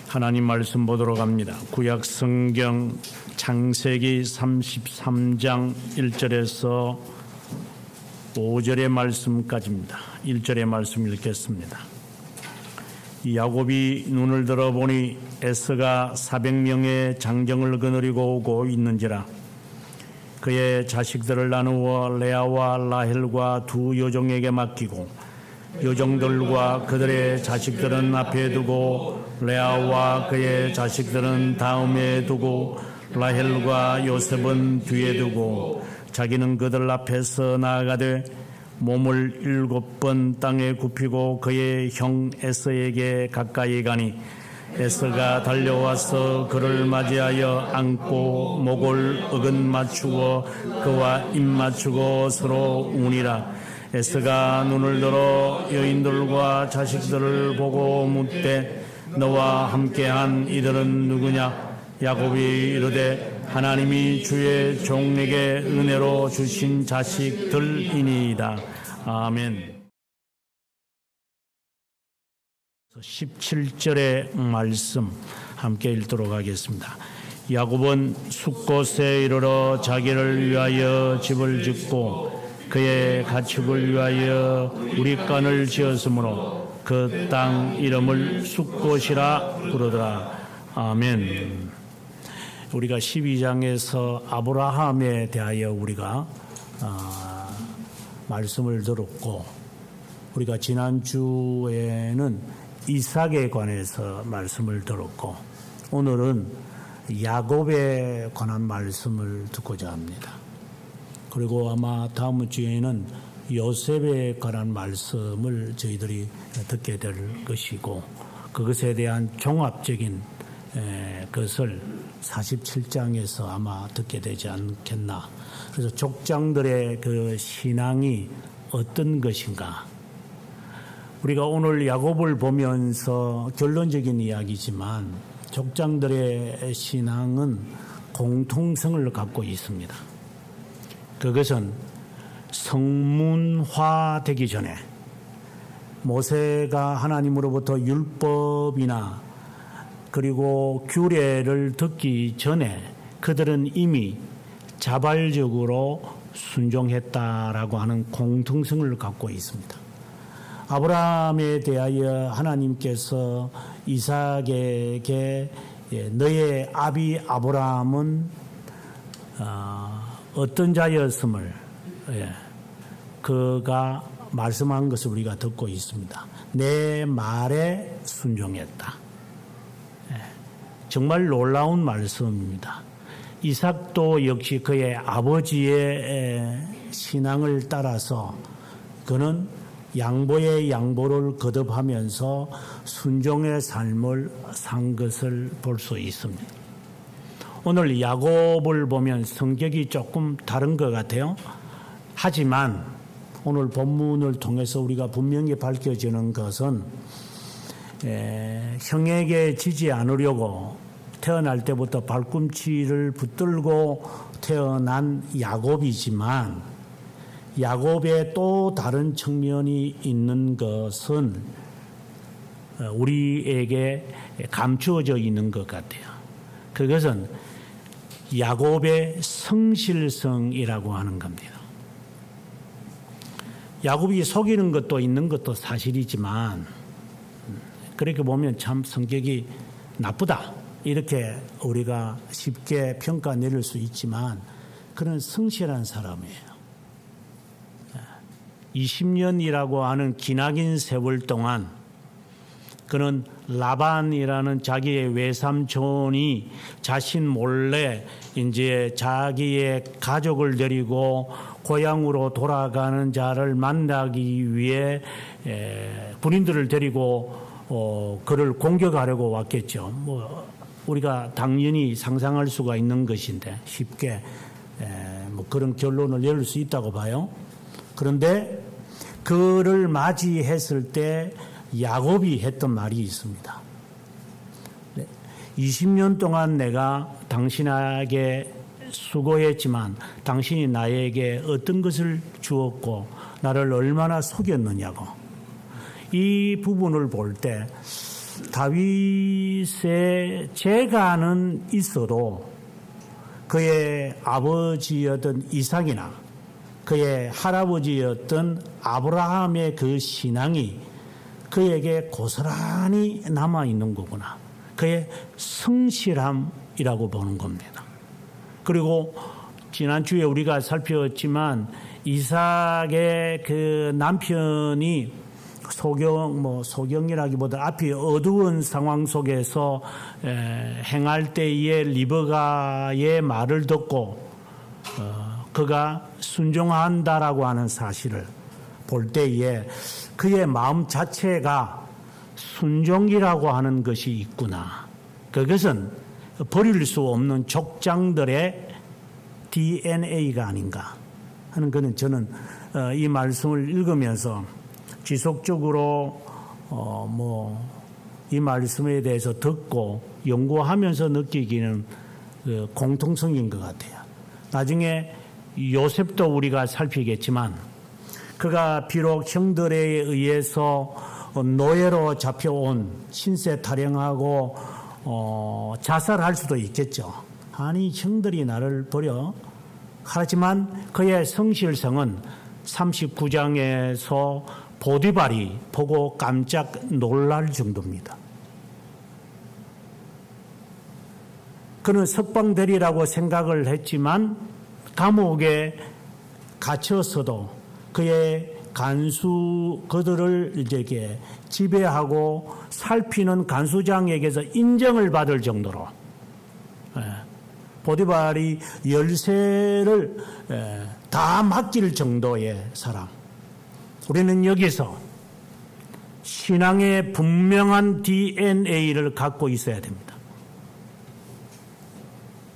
하나님 말씀 보도록 합니다. 구약 성경 창세기 33장 1절에서 5절의 말씀까지입니다. 1절의 말씀 읽겠습니다. 야곱이 눈을 들어보니 에서가 400명의 장정을 거느리고 오고 있는지라. 그의 자식들을 나누어 레아와 라헬과 두 여종에게 맡기고 여종들과 그들의 자식들은 앞에 두고 레아와 그의 자식들은 다음에 두고 라헬과 요셉은 뒤에 두고 자기는 그들 앞에서 나아가되 몸을 7번 땅에 굽히고 그의 형 에서에게 가까이 가니 에서가 달려와서 그를 맞이하여 안고 목을 어긋 맞추고 그와 입 맞추고 서로 우니라. 에서가 눈을 들어 여인들과 자식들을 보고 묻되 너와 함께한 이들은 누구냐? 야곱이 이르되 하나님이 주의 종에게 은혜로 주신 자식들이니이다. 아멘. 17절의 말씀 함께 읽도록 하겠습니다. 야곱은 숫곳에 이르러 자기를 위하여 집을 짓고 그의 가축을 위하여 우리간을 지었으므로 그 땅 이름을 숫곳이라 부르더라. 아멘. 우리가 12장에서 아브라함에 대하여 우리가 말씀을 들었고, 우리가 지난주에는 이삭에 관해서 말씀을 들었고, 오늘은 야곱에 관한 말씀을 듣고자 합니다. 그리고 아마 다음 주에는 요셉에 관한 말씀을 저희들이 듣게 될 것이고, 그것에 대한 종합적인 것을 47장에서 아마 듣게 되지 않겠나. 그래서 족장들의 그 신앙이 어떤 것인가. 우리가 오늘 야곱을 보면서 결론적인 이야기지만 족장들의 신앙은 공통성을 갖고 있습니다. 그것은 성문화되기 전에 모세가 하나님으로부터 율법이나 그리고 규례를 듣기 전에 그들은 이미 자발적으로 순종했다라고 하는 공통성을 갖고 있습니다. 아브라함에 대하여 하나님께서 이삭에게 너의 아비 아브라함은 어떤 자였음을 그가 말씀한 것을 우리가 듣고 있습니다. 내 말에 순종했다. 정말 놀라운 말씀입니다. 이삭도 역시 그의 아버지의 신앙을 따라서 그는 양보의 양보를 거듭하면서 순종의 삶을 산 것을 볼 수 있습니다. 오늘 야곱을 보면 성격이 조금 다른 것 같아요. 하지만 오늘 본문을 통해서 우리가 분명히 밝혀지는 것은 형에게 지지 않으려고 태어날 때부터 발꿈치를 붙들고 태어난 야곱이지만 야곱의 또 다른 측면이 있는 것은 우리에게 감추어져 있는 것 같아요. 그것은 야곱의 성실성이라고 하는 겁니다. 야곱이 속이는 것도 있는 것도 사실이지만 그렇게 보면 참 성격이 나쁘다 이렇게 우리가 쉽게 평가 내릴 수 있지만 그는 성실한 사람이에요. 20년이라고 하는 기나긴 세월 동안 그는 라반이라는 자기의 외삼촌이 자신 몰래 이제 자기의 가족을 데리고 고향으로 돌아가는 자를 만나기 위해 군인들을 데리고 그를 공격하려고 왔겠죠. 뭐 우리가 당연히 상상할 수가 있는 것인데 쉽게 뭐 그런 결론을 내릴 수 있다고 봐요. 그런데 그를 맞이했을 때 야곱이 했던 말이 있습니다. 20년 동안 내가 당신에게 수고했지만 당신이 나에게 어떤 것을 주었고 나를 얼마나 속였느냐고. 이 부분을 볼 때 다윗의 재간은 있어도 그의 아버지였던 이삭이나 그의 할아버지였던 아브라함의 그 신앙이 그에게 고스란히 남아있는 거구나. 그의 성실함이라고 보는 겁니다. 그리고 지난주에 우리가 살펴봤지만 이삭의 그 남편이 소경이라기보다 앞이 어두운 상황 속에서 행할 때에 리브가의 말을 듣고 그가 순종한다라고 하는 사실을 볼 때에 그의 마음 자체가 순종이라고 하는 것이 있구나. 그것은 버릴 수 없는 족장들의 DNA가 아닌가 하는 것은 저는 이 말씀을 읽으면서 지속적으로 이 말씀에 대해서 듣고 연구하면서 느끼기는 공통성인 것 같아요. 나중에 요셉도 우리가 살피겠지만 그가 비록 형들에 의해서 노예로 잡혀온 신세 타령하고 자살할 수도 있겠죠. 아니 형들이 나를 버려. 하지만 그의 성실성은 39장에서 보디발이 보고 깜짝 놀랄 정도입니다. 그는 석방되리라고 생각을 했지만 감옥에 갇혔어도 그의 간수 그들을 이제 지배하고 살피는 간수장에게서 인정을 받을 정도로 보디발이 열쇠를 다 맡길 정도의 사람. 우리는 여기서 신앙의 분명한 DNA를 갖고 있어야 됩니다.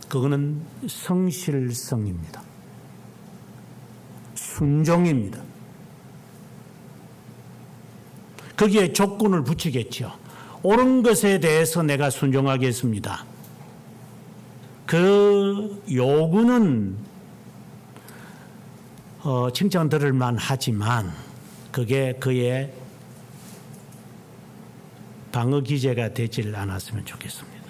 그거는 성실성입니다. 순종입니다. 거기에 조건을 붙이겠죠. 옳은 것에 대해서 내가 순종하겠습니다. 그 요구는 칭찬 들을 만하지만 그게 그의 방어 기제가 되질 않았으면 좋겠습니다.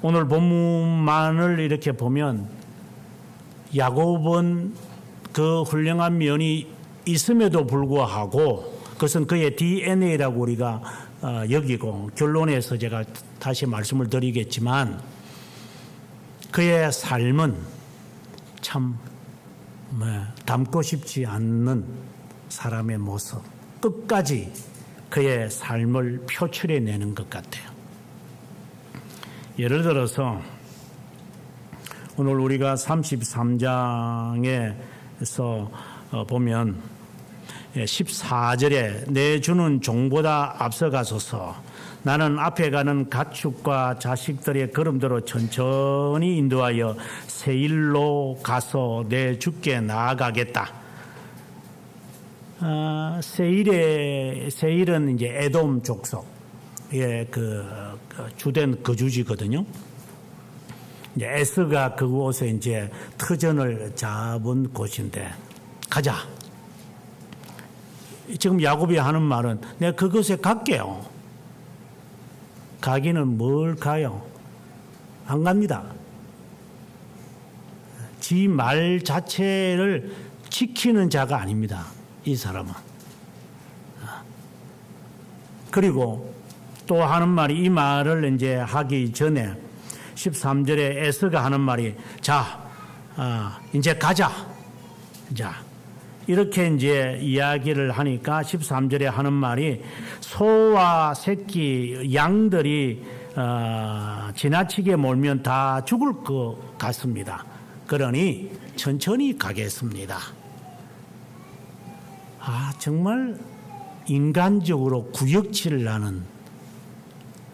오늘 본문만을 이렇게 보면 야곱은 그 훌륭한 면이 있음에도 불구하고 그것은 그의 DNA라고 우리가 여기고 결론에서 제가 다시 말씀을 드리겠지만 그의 삶은 참 닮고 싶지 않는 사람의 모습 끝까지 그의 삶을 표출해내는 것 같아요. 예를 들어서 오늘 우리가 33장에서 보면 14절에 내 주는 종보다 앞서가소서 나는 앞에 가는 가축과 자식들의 걸음대로 천천히 인도하여 세일로 가서 내 주께 나아가겠다. 세일은 이제 에돔 족속의 그 주된 거주지거든요. 이제 에스가 그곳에 이제 터전을 잡은 곳인데 가자. 지금 야곱이 하는 말은 내가 그곳에 갈게요. 가기는 뭘 가요? 안 갑니다. 지 말 자체를 지키는 자가 아닙니다. 이 사람은. 그리고 또 하는 말이 이 말을 이제 하기 전에 13절에 에스가 하는 말이 자, 이제 가자. 자. 이렇게 이제 이야기를 하니까 13절에 하는 말이 소와 새끼, 양들이 지나치게 몰면 다 죽을 것 같습니다. 그러니 천천히 가겠습니다. 정말 인간적으로 구역질을 나는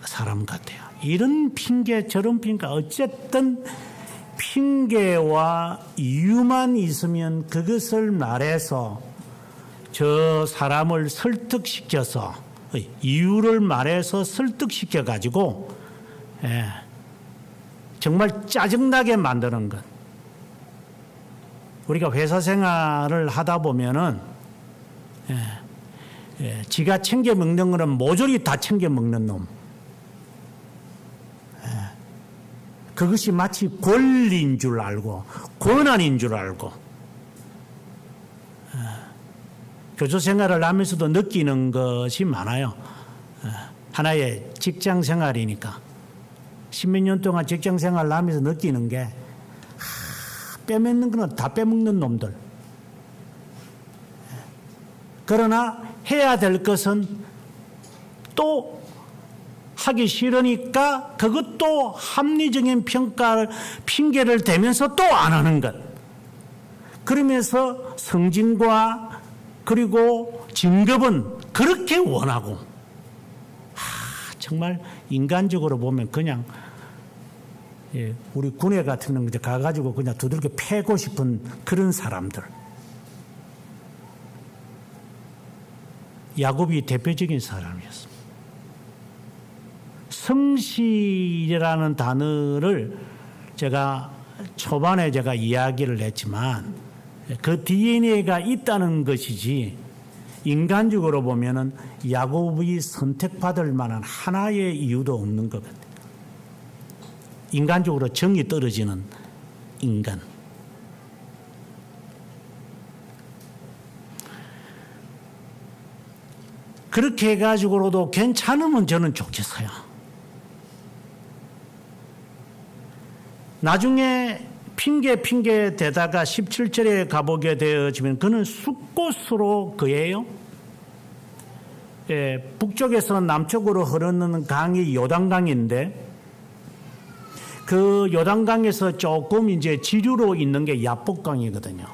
사람 같아요. 이런 핑계 저런 핑계 어쨌든 핑계와 이유만 있으면 그것을 말해서 저 사람을 설득시켜서 이유를 말해서 설득시켜 가지고 정말 짜증나게 만드는 것. 우리가 회사 생활을 하다 보면은 지가 챙겨 먹는 거는 모조리 다 챙겨 먹는 놈. 그것이 마치 권리인 줄 알고 권한인 줄 알고 교조 생활을 하면서도 느끼는 것이 많아요. 하나의 직장 생활이니까 10몇 년 동안 직장 생활을 하면서 느끼는 게 빼먹는 거는 다 빼먹는 놈들. 그러나 해야 될 것은 또 하기 싫으니까 그것도 합리적인 평가를 핑계를 대면서 또 안 하는 것. 그러면서 승진과 그리고 진급은 그렇게 원하고 정말 인간적으로 보면 그냥 우리 군에 같은 데 가가지고 그냥 두들겨 패고 싶은 그런 사람들. 야곱이 대표적인 사람이었습니다. 성실이라는 단어를 제가 초반에 제가 이야기를 했지만 그 DNA가 있다는 것이지 인간적으로 보면은 야곱이 선택받을 만한 하나의 이유도 없는 것 같아요. 인간적으로 정이 떨어지는 인간. 그렇게 해가지고도 괜찮으면 저는 좋겠어요. 나중에 핑계 대다가 17절에 가보게 되어지면 그는 숫곳으로 거예요. 북쪽에서 남쪽으로 흐르는 강이 요단강인데 그 요단강에서 조금 이제 지류로 있는 게 야복강이거든요.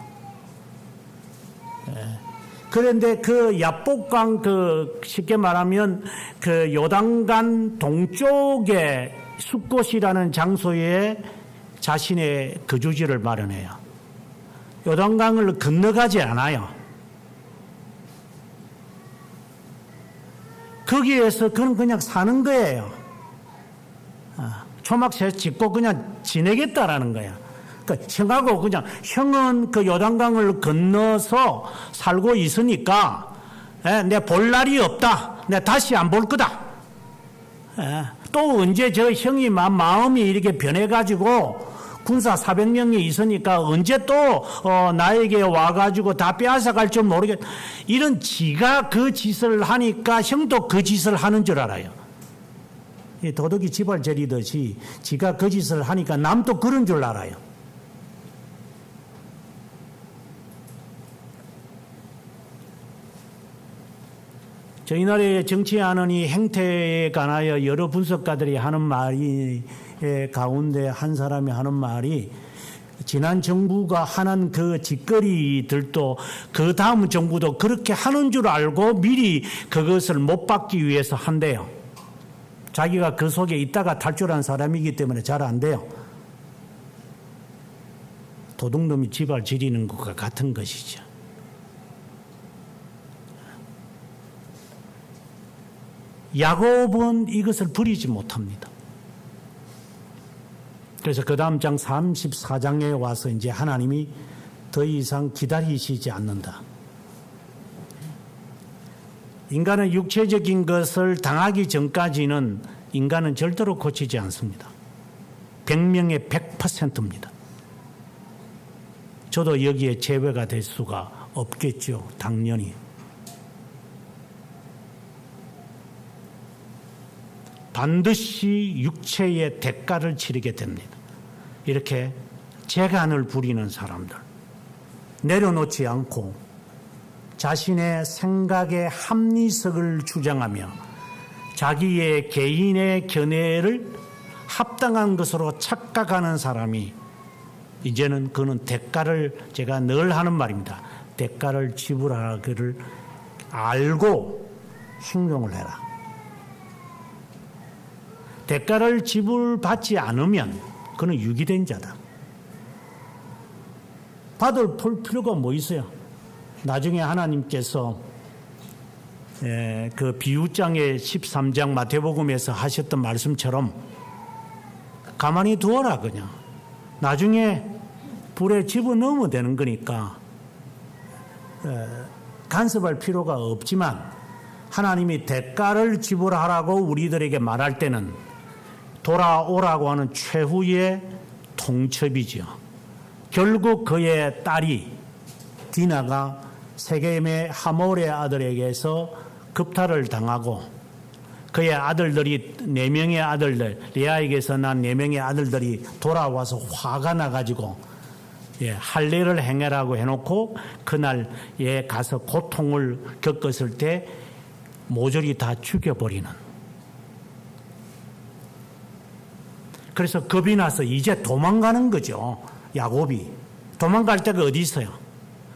그런데 그 야복강 쉽게 말하면 그 요단강 동쪽에 숫곳이라는 장소에 자신의 거주지를 마련해요. 요단강을 건너가지 않아요. 거기에서 그는 그냥 사는 거예요. 초막새 짓고 그냥 지내겠다라는 거야. 그러니까 형하고 그냥 형은 그 요단강을 건너서 살고 있으니까 내 볼 날이 없다. 내 다시 안 볼 거다. 또 언제 저 형이 마음이 이렇게 변해가지고 군사 400명이 있으니까 언제 또 나에게 와가지고 다 빼앗아 갈 줄 모르겠. 이런 지가 그 짓을 하니까 형도 그 짓을 하는 줄 알아요. 도둑이 지발 저리듯이 지가 그 짓을 하니까 남도 그런 줄 알아요. 저희 나라의 정치하는 이 행태에 관하여 여러 분석가들이 하는 말이 가운데 한 사람이 하는 말이 지난 정부가 하는 그 짓거리들도 그 다음 정부도 그렇게 하는 줄 알고 미리 그것을 못 받기 위해서 한대요. 자기가 그 속에 있다가 탈출한 사람이기 때문에 잘 안 돼요. 도둑놈이 지발 지리는 것과 같은 것이죠. 야곱은 이것을 버리지 못합니다. 그래서 그 다음 장 34장에 와서 이제 하나님이 더 이상 기다리시지 않는다. 인간은 육체적인 것을 당하기 전까지는 인간은 절대로 고치지 않습니다. 100명의 100%입니다. 저도 여기에 제외가 될 수가 없겠죠. 당연히. 반드시 육체의 대가를 치르게 됩니다. 이렇게 재간을 부리는 사람들, 내려놓지 않고 자신의 생각의 합리성을 주장하며 자기의 개인의 견해를 합당한 것으로 착각하는 사람이 이제는 그는 대가를, 제가 늘 하는 말입니다. 대가를 지불하기를 알고 행동을 해라. 대가를 지불받지 않으면 그는 유기된 자다. 받을 필요가 뭐 있어요? 나중에 하나님께서 그 비유장의 13장 마태복음에서 하셨던 말씀처럼 가만히 두어라 그냥. 나중에 불에 집어넣으면 되는 거니까 간섭할 필요가 없지만 하나님이 대가를 지불하라고 우리들에게 말할 때는 돌아오라고 하는 최후의 통첩이죠. 결국 그의 딸이 디나가 세겜의 하몰의 아들에게서 급탈을 당하고 그의 아들들이 4명의 아들들, 레아에게서 난 4명의 아들들이 돌아와서 화가 나가지고 할례를 행해라고 해놓고 그날에 가서 고통을 겪었을 때 모조리 다 죽여버리는. 그래서 겁이 나서 이제 도망가는 거죠. 야곱이 도망갈 데가 어디 있어요?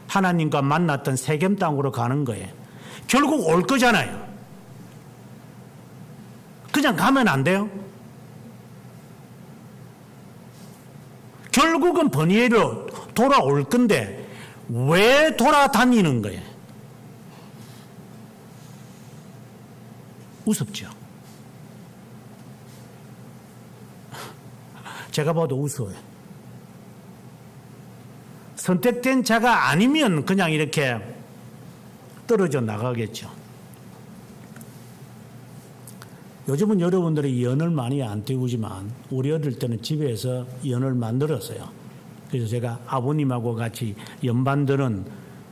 하나님과 만났던 세겜 땅으로 가는 거예요. 결국 올 거잖아요. 그냥 가면 안 돼요? 결국은 버니엘로 돌아올 건데 왜 돌아다니는 거예요? 우습죠. 제가 봐도 우스워요. 선택된 자가 아니면 그냥 이렇게 떨어져 나가겠죠. 요즘은 여러분들이 연을 많이 안 띄우지만 우리 어릴 때는 집에서 연을 만들었어요. 그래서 제가 아버님하고 같이 연 만드는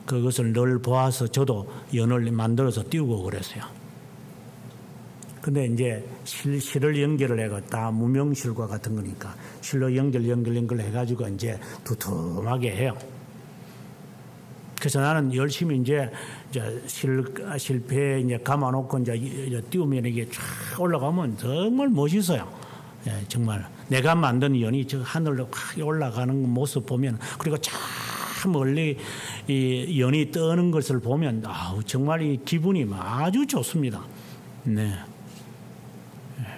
그것을 늘 보아서 저도 연을 만들어서 띄우고 그랬어요. 근데 이제 실을 연결을 해가 다 무명실과 같은 거니까 실로 연결 해가지고 이제 두툼하게 해요. 그래서 나는 열심히 이제 실패에 이제 감아놓고 이제 띄우면 이게 쫙 올라가면 정말 멋있어요. 예, 정말 내가 만든 연이 저 하늘로 확 올라가는 모습 보면, 그리고 저 멀리 이 연이 떠는 것을 보면 정말 이 기분이 아주 좋습니다. 네.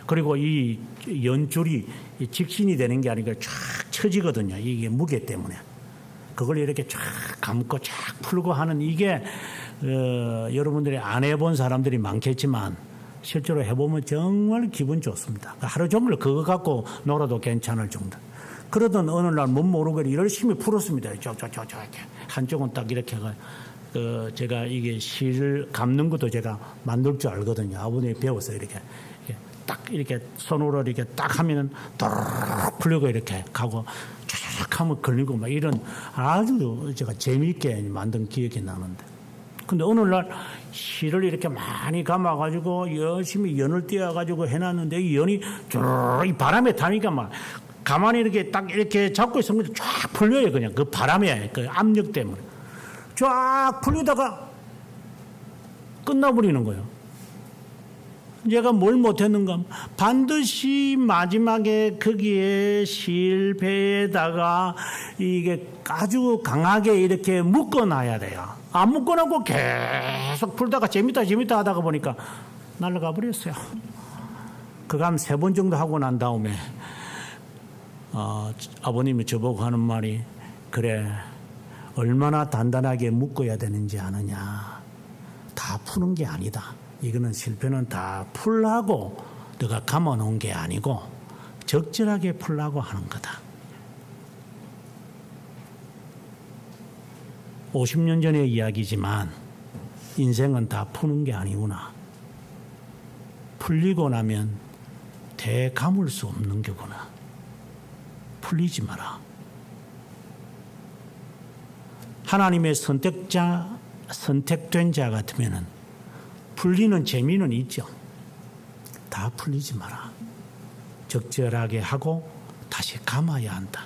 그리고 이 연줄이 직신이 되는 게 아니라 쫙 쳐지거든요. 이게 무게 때문에. 그걸 이렇게 쫙 감고 쫙 풀고 하는 이게 여러분들이 안 해본 사람들이 많겠지만 실제로 해보면 정말 기분 좋습니다. 하루 종일 그거 갖고 놀아도 괜찮을 정도. 그러던 어느 날 못 모르게 열심히 풀었습니다. 이렇게 한쪽은 딱 이렇게 제가 이게 실을 감는 것도 제가 만들 줄 알거든요. 아버님이 배웠어요. 이렇게 딱 이렇게 손으로 이렇게 딱 하면은 딱 풀리고 이렇게 가고 쫙 하면 걸리고 막 이런 아주 제가 재미있게 만든 기억이 나는데, 근데 어느 날 실을 이렇게 많이 감아가지고 열심히 연을 띄워가지고 해놨는데 이 연이 이 바람에 타니까 막 가만히 이렇게 딱 이렇게 잡고 있으면 쫙 풀려요. 그냥 그 바람에 그 압력 때문에 쫙 풀리다가 끝나버리는 거예요. 제가 뭘 못했는가? 반드시 마지막에 거기에 실패에다가 이게 아주 강하게 이렇게 묶어놔야 돼요. 안 묶어놓고 계속 풀다가 재밌다 하다가 보니까 날아가 버렸어요. 그거 한 3번 정도 하고 난 다음에 아버님이 저보고 하는 말이, 그래, 얼마나 단단하게 묶어야 되는지 아느냐. 다 푸는 게 아니다. 이거는 실패는 다 풀라고 너가 감아놓은 게 아니고 적절하게 풀라고 하는 거다. 50년 전의 이야기지만 인생은 다 푸는 게 아니구나. 풀리고 나면 되감을 수 없는 거구나. 풀리지 마라. 하나님의 선택된 자 같으면은 풀리는 재미는 있죠. 다 풀리지 마라. 적절하게 하고 다시 감아야 한다.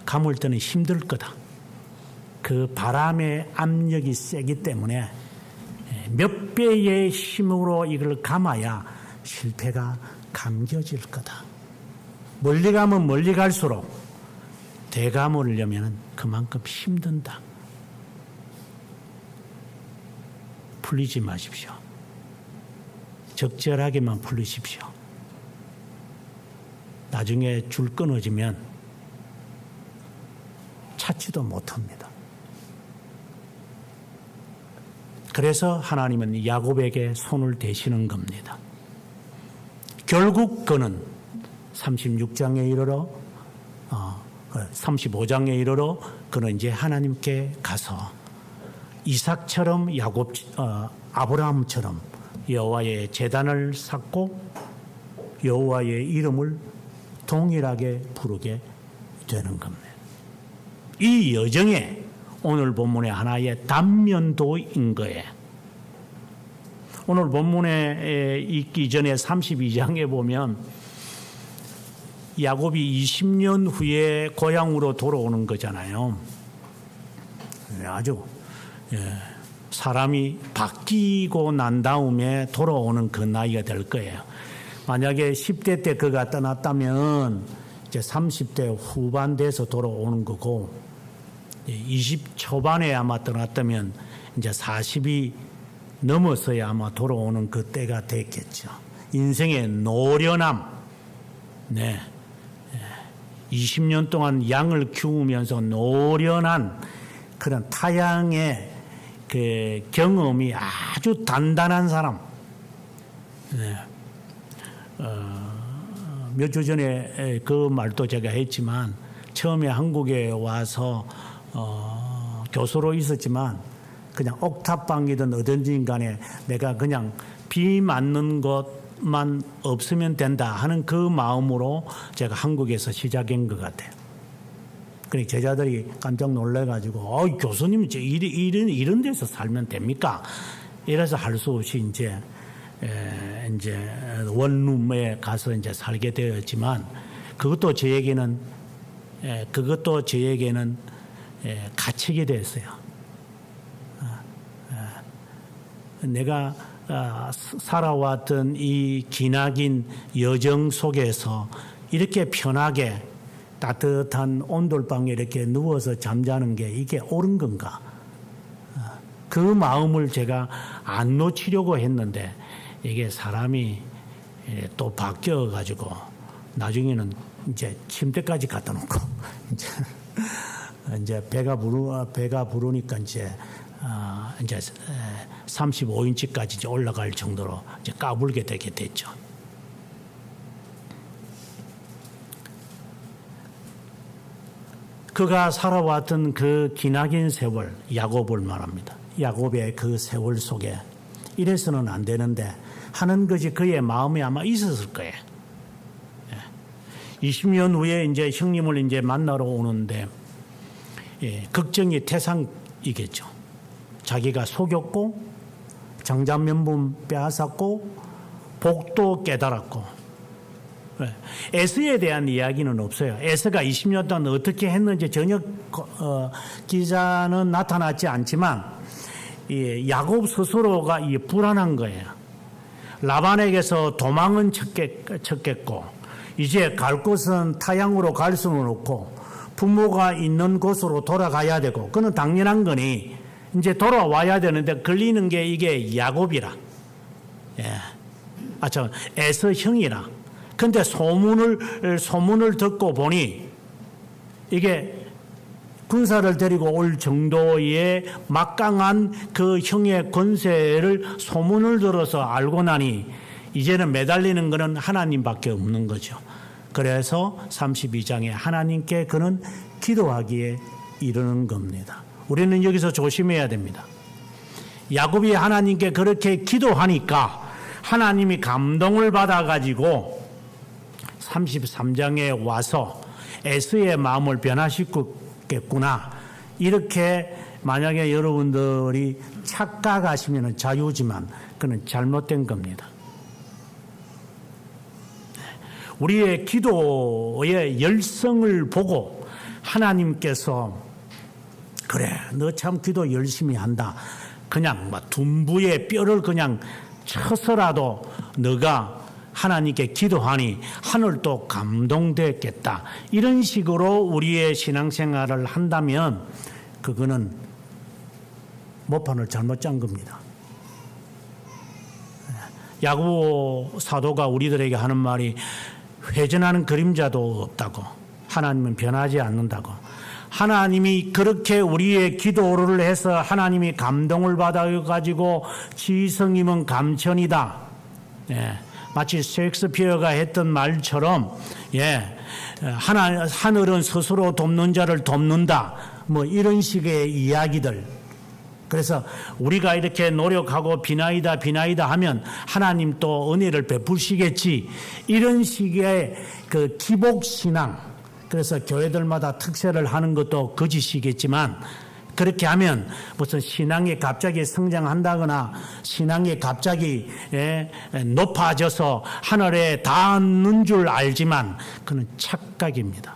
감을 때는 힘들 거다. 그 바람의 압력이 세기 때문에 몇 배의 힘으로 이걸 감아야 실패가 감겨질 거다. 멀리 가면 멀리 갈수록 되감으려면 그만큼 힘든다. 풀리지 마십시오. 적절하게만 풀리십시오. 나중에 줄 끊어지면 찾지도 못합니다. 그래서 하나님은 야곱에게 손을 대시는 겁니다. 결국 그는 36장에 이르러 35장에 이르러 그는 이제 하나님께 가서 이삭처럼 아브라함처럼 여호와의 제단을 쌓고 여호와의 이름을 동일하게 부르게 되는 겁니다. 이 여정에 오늘 본문의 하나의 단면도인 거예요. 오늘 본문에 있기 전에 32장에 보면 야곱이 20년 후에 고향으로 돌아오는 거잖아요. 아주 사람이 바뀌고 난 다음에 돌아오는 그 나이가 될 거예요. 만약에 10대 때 그가 떠났다면 이제 30대 후반 돼서 돌아오는 거고 20 초반에 아마 떠났다면 이제 40이 넘어서야 아마 돌아오는 그 때가 됐겠죠. 인생의 노련함, 20년 동안 양을 키우면서 노련한 그런 타향의 그 경험이 아주 단단한 사람. 몇 주 전에 그 말도 제가 했지만 처음에 한국에 와서 교수로 있었지만 그냥 옥탑방이든 어딘지 간에 내가 그냥 비 맞는 것만 없으면 된다 하는 그 마음으로 제가 한국에서 시작한 것 같아요. 그러니까 제자들이 깜짝 놀래가지고 교수님 이런 데서 살면 됩니까? 이래서 할 수 없이 이제 원룸에 가서 이제 살게 되었지만 그것도 저에게는 가책이 됐어요. 내가 살아왔던 이 기나긴 여정 속에서 이렇게 편하게 따뜻한 온돌방에 이렇게 누워서 잠자는 게 이게 옳은 건가? 그 마음을 제가 안 놓치려고 했는데 이게 사람이 또 바뀌어가지고 나중에는 이제 침대까지 갖다 놓고 이제 배가 부르니까 이제 35인치까지 이제 올라갈 정도로 이제 까불게 되게 됐죠. 그가 살아왔던 그 기나긴 세월, 야곱을 말합니다. 야곱의 그 세월 속에 이래서는 안 되는데 하는 것이 그의 마음에 아마 있었을 거예요. 20년 후에 이제 형님을 이제 만나러 오는데 걱정이 태산이겠죠. 자기가 속였고 장자면분 빼앗았고 복도 깨달았고 에스에 대한 이야기는 없어요. 에스가 20년 동안 어떻게 했는지 전혀 기자는 나타나지 않지만 야곱 스스로가 불안한 거예요. 라반에게서 도망은 쳤겠고 이제 갈 곳은 타향으로 갈 수는 없고 부모가 있는 곳으로 돌아가야 되고 그건 당연한 거니 이제 돌아와야 되는데 걸리는 게 이게 야곱이라. 에서 형이라. 근데 소문을 듣고 보니 이게 군사를 데리고 올 정도의 막강한 그 형의 권세를 소문을 들어서 알고 나니 이제는 매달리는 것은 하나님밖에 없는 거죠. 그래서 32장에 하나님께 그는 기도하기에 이르는 겁니다. 우리는 여기서 조심해야 됩니다. 야곱이 하나님께 그렇게 기도하니까 하나님이 감동을 받아가지고 33장에 와서 에스의 마음을 변화시켰겠구나. 이렇게 만약에 여러분들이 착각하시면 자유지만 그는 잘못된 겁니다. 우리의 기도의 열성을 보고 하나님께서 그래 너 참 기도 열심히 한다. 그냥 둔부의 뼈를 그냥 쳐서라도 너가 하나님께 기도하니 하늘도 감동됐겠다. 이런 식으로 우리의 신앙생활을 한다면 그거는 모판을 잘못 짠 겁니다. 야고보 사도가 우리들에게 하는 말이 회전하는 그림자도 없다고. 하나님은 변하지 않는다고. 하나님이 그렇게 우리의 기도를 해서 하나님이 감동을 받아가지고 지성이면 감천이다. 마치 셰익스피어가 했던 말처럼 하늘은 스스로 돕는 자를 돕는다. 뭐 이런 식의 이야기들 그래서 우리가 이렇게 노력하고 비나이다 하면 하나님 또 은혜를 베푸시겠지, 이런 식의 그 기복신앙, 그래서 교회들마다 특세를 하는 것도 거짓이겠지만, 그렇게 하면 무슨 신앙이 갑자기 성장한다거나 신앙이 갑자기 높아져서 하늘에 닿는 줄 알지만 그는 착각입니다.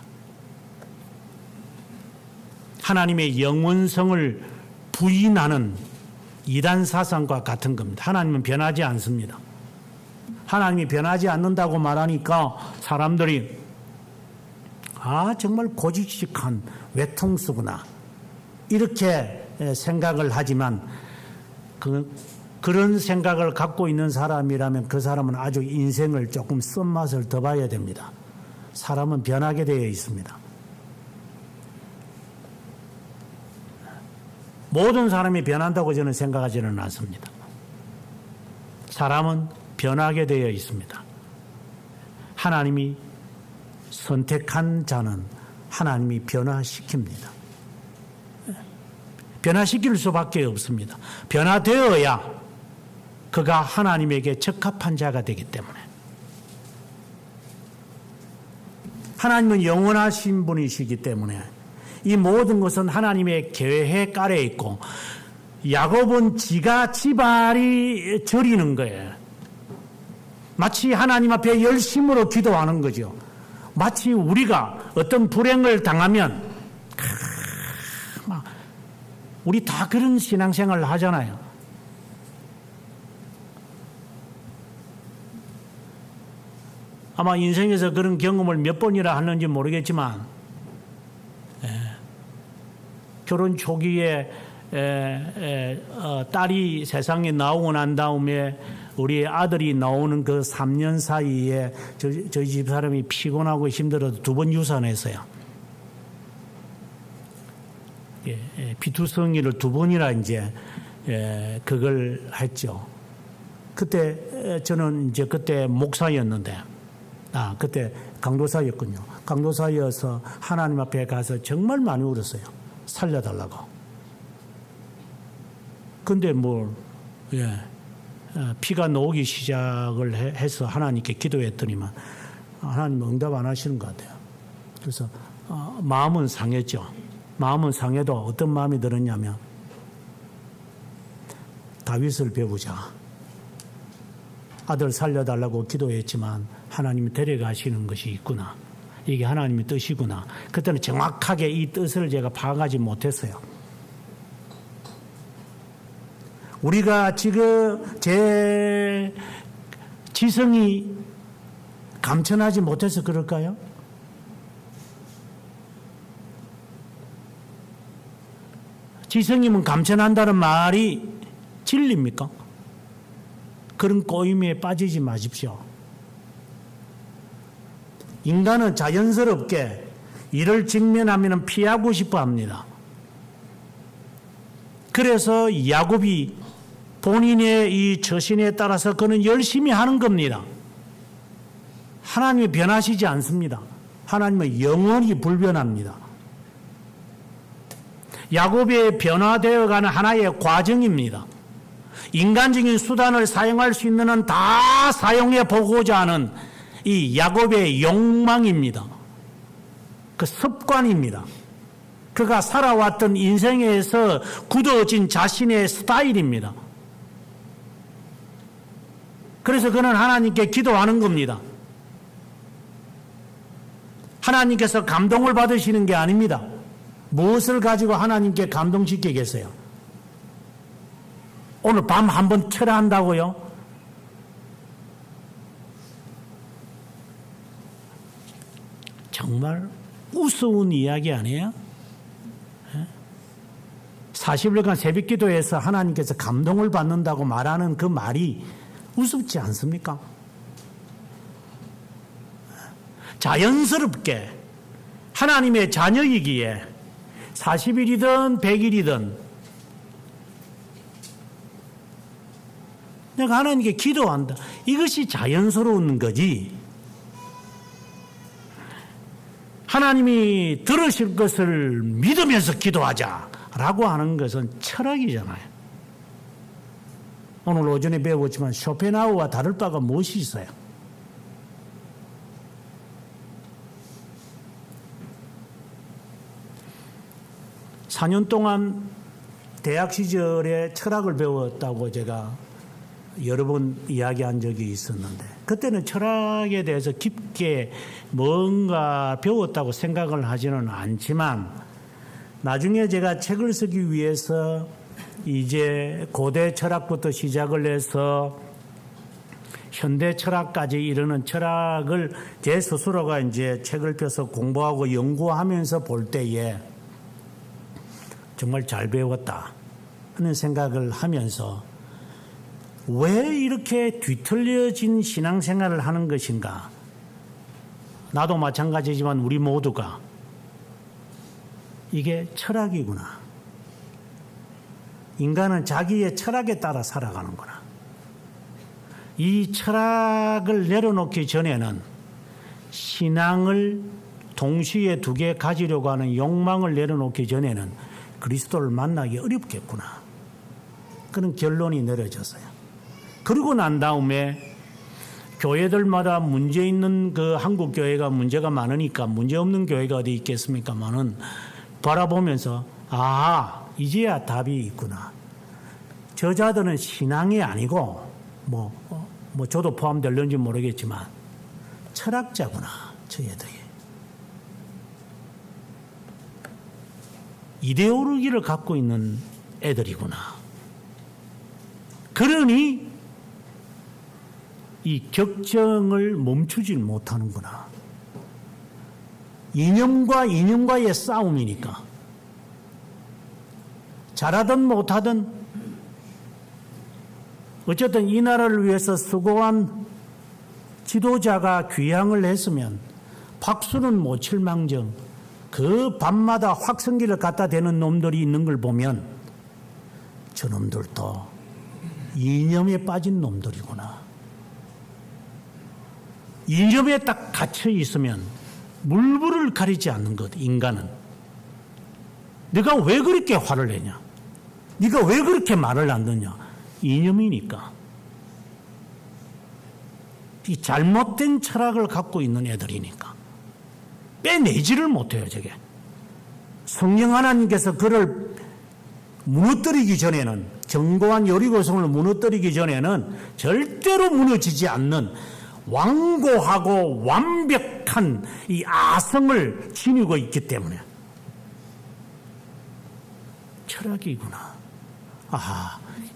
하나님의 영원성을 부인하는 이단 사상과 같은 겁니다. 하나님은 변하지 않습니다. 하나님이 변하지 않는다고 말하니까 사람들이 정말 고지식한 외통수구나 이렇게 생각을 하지만, 그런 생각을 갖고 있는 사람이라면 그 사람은 아주 인생을 조금 쓴맛을 더 봐야 됩니다. 사람은 변하게 되어 있습니다. 모든 사람이 변한다고 저는 생각하지는 않습니다. 사람은 변하게 되어 있습니다. 하나님이 선택한 자는 하나님이 변화시킵니다. 변화시킬 수밖에 없습니다. 변화되어야 그가 하나님에게 적합한 자가 되기 때문에. 하나님은 영원하신 분이시기 때문에 이 모든 것은 하나님의 계획 아래에 있고, 야곱은 지가 지발이 저리는 거예요. 마치 하나님 앞에 열심으로 기도하는 거죠. 마치 우리가 어떤 불행을 당하면 우리 다 그런 신앙생활을 하잖아요. 아마 인생에서 그런 경험을 몇 번이나 하는지 모르겠지만, 결혼 초기에 딸이 세상에 나오고 난 다음에 우리 아들이 나오는 그 3년 사이에 저희 집 사람이 피곤하고 힘들어도 2번 유산했어요. 피투성이를 2번이나 이제 그걸 했죠. 그때 저는 이제 그때 목사였는데, 그때 강도사였군요. 강도사여서 하나님 앞에 가서 정말 많이 울었어요. 살려달라고. 근데 피가 나오기 시작을 해서 하나님께 기도했더니만 하나님은 응답 안 하시는 것 같아요. 그래서 마음은 상했죠. 마음은 상해도 어떤 마음이 들었냐면, 다윗을 배우자. 아들 살려달라고 기도했지만 하나님이 데려가시는 것이 있구나. 이게 하나님의 뜻이구나. 그때는 정확하게 이 뜻을 제가 파악하지 못했어요. 우리가 지금 제 지성이 감천하지 못해서 그럴까요? 지성이면 감천한다는 말이 진리입니까? 그런 꼬임에 빠지지 마십시오. 인간은 자연스럽게 이를 직면하면 피하고 싶어 합니다. 그래서 야곱이 본인의 이 처신에 따라서 그는 열심히 하는 겁니다. 하나님이 변하시지 않습니다. 하나님은 영원히 불변합니다. 야곱의 변화되어가는 하나의 과정입니다. 인간적인 수단을 사용할 수 있는 한 다 사용해 보고자 하는 이 야곱의 욕망입니다. 그 습관입니다. 그가 살아왔던 인생에서 굳어진 자신의 스타일입니다. 그래서 그는 하나님께 기도하는 겁니다. 하나님께서 감동을 받으시는 게 아닙니다. 무엇을 가지고 하나님께 감동시키겠어요? 오늘 밤 한번 쳐라 한다고요? 정말 우스운 이야기 아니에요? 40일간 새벽기도에서 하나님께서 감동을 받는다고 말하는 그 말이 우습지 않습니까? 자연스럽게 하나님의 자녀이기에 40일이든 100일이든 내가 하나님께 기도한다. 이것이 자연스러운 거지. 하나님이 들으실 것을 믿으면서 기도하자 라고 하는 것은 철학이잖아요. 오늘 오전에 배웠지만 쇼펜하우어와 다를 바가 무엇이 있어요? 4년 동안 대학 시절에 철학을 배웠다고 제가 여러 번 이야기한 적이 있었는데, 그때는 철학에 대해서 깊게 뭔가 배웠다고 생각을 하지는 않지만, 나중에 제가 책을 쓰기 위해서 이제 고대 철학부터 시작을 해서 현대 철학까지 이르는 철학을 제 스스로가 이제 책을 펴서 공부하고 연구하면서 볼 때에 정말 잘 배웠다 하는 생각을 하면서, 왜 이렇게 뒤틀려진 신앙생활을 하는 것인가? 나도 마찬가지지만 우리 모두가 이게 철학이구나. 인간은 자기의 철학에 따라 살아가는구나. 이 철학을 내려놓기 전에는 신앙을 동시에 두 개 가지려고 하는 욕망을 내려놓기 전에는 그리스도를 만나기 어렵겠구나. 그런 결론이 내려졌어요. 그러고 난 다음에 교회들마다 문제 있는 그 한국 교회가 문제가 많으니까 문제 없는 교회가 어디 있겠습니까만은 바라보면서 이제야 답이 있구나. 저자들은 신앙이 아니고 뭐 저도 포함될는지 모르겠지만 철학자구나. 저희들이 이데올로기를 갖고 있는 애들이구나. 그러니 이 격정을 멈추질 못하는구나. 이념과 이념과의 싸움이니까. 잘하든 못하든 어쨌든 이 나라를 위해서 수고한 지도자가 귀향을 했으면 박수는 못 칠 망정 그 밤마다 확성기를 갖다 대는 놈들이 있는 걸 보면 저놈들도 이념에 빠진 놈들이구나. 이념에 딱 갇혀 있으면 물불을 가리지 않는 것. 인간은 네가 왜 그렇게 화를 내냐, 네가 왜 그렇게 말을 안 듣냐, 이념이니까. 이 잘못된 철학을 갖고 있는 애들이니까 빼내지를 못해요. 저게 성령 하나님께서 그를 무너뜨리기 전에는, 견고한 여리고성을 무너뜨리기 전에는 절대로 무너지지 않는 완고하고 완벽한 이 아성을 지니고 있기 때문에 철학이구나.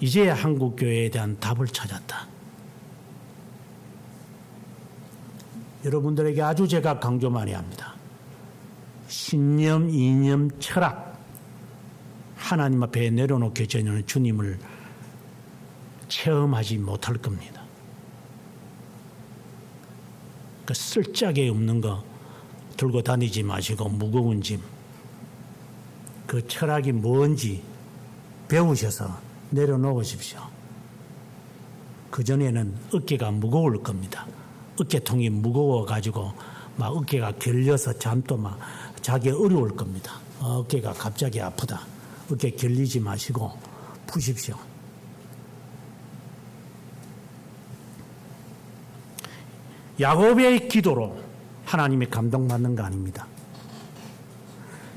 이제 한국교회에 대한 답을 찾았다. 여러분들에게 아주 제가 강조 많이 합니다. 신념, 이념, 철학, 하나님 앞에 내려놓기 전에는 주님을 체험하지 못할 겁니다. 그 쓸짝에 없는 거 들고 다니지 마시고 무거운 짐, 그 철학이 뭔지 배우셔서 내려놓으십시오. 그전에는 어깨가 무거울 겁니다. 어깨통이 무거워가지고 막 어깨가 결려서 잠도 막 자기 어려울 겁니다. 어깨가 갑자기 아프다. 어깨 결리지 마시고 푸십시오. 야곱의 기도로 하나님이 감동받는 거 아닙니다.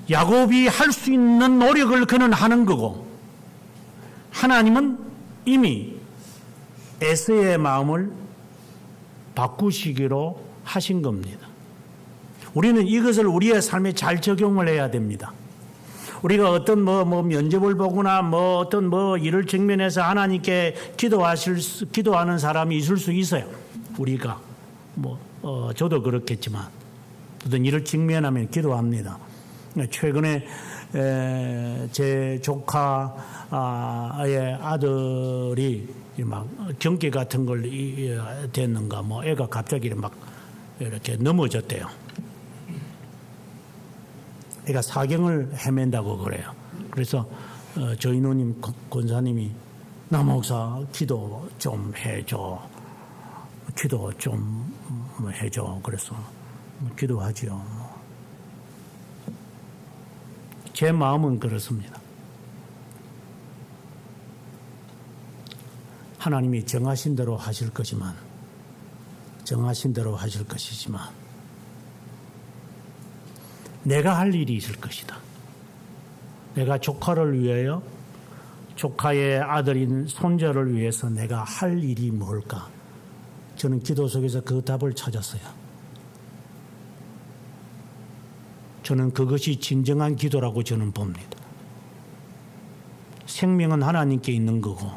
야곱이 할 수 있는 노력을 그는 하는 거고, 하나님은 이미 에서의 마음을 바꾸시기로 하신 겁니다. 우리는 이것을 우리의 삶에 잘 적용을 해야 됩니다. 우리가 어떤 면접을 보거나 어떤 일을 직면해서 하나님께 기도하는 사람이 있을 수 있어요. 우리가 저도 그렇겠지만 어떤 일을 직면하면 기도합니다. 최근에 제 조카의 아들이 막 경기 같은 걸 됐는가 애가 갑자기 막 이렇게 넘어졌대요. 애가 사경을 헤맨다고 그래요. 그래서 저희 누님 권사님이 나 목사 기도 좀 해줘. 기도 좀 해줘. 그래서 기도하지요. 제 마음은 그렇습니다. 하나님이 정하신 대로 하실 것이지만 내가 할 일이 있을 것이다. 내가 조카를 위하여, 조카의 아들인 손자를 위해서 내가 할 일이 뭘까? 저는 기도 속에서 그 답을 찾았어요. 저는 그것이 진정한 기도라고 저는 봅니다. 생명은 하나님께 있는 거고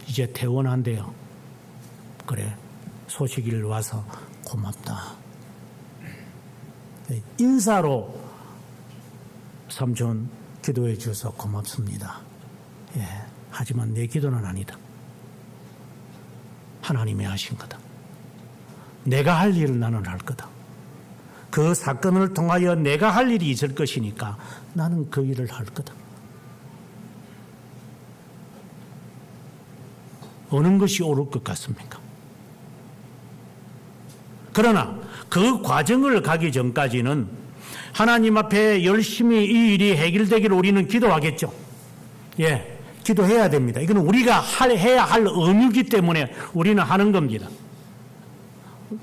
이제 퇴원한대요. 그래, 소식이 와서 고맙다. 인사로 삼촌 기도해 주셔서 고맙습니다. 예, 하지만 내 기도는 아니다. 하나님이 하신 거다. 내가 할 일을 나는 할 거다. 그 사건을 통하여 내가 할 일이 있을 것이니까 나는 그 일을 할 거다. 어느 것이 옳을 것 같습니까? 그러나 그 과정을 가기 전까지는 하나님 앞에 열심히 이 일이 해결되기를 우리는 기도하겠죠. 예, 기도해야 됩니다. 이건 우리가 해야 할 의무이기 때문에 우리는 하는 겁니다.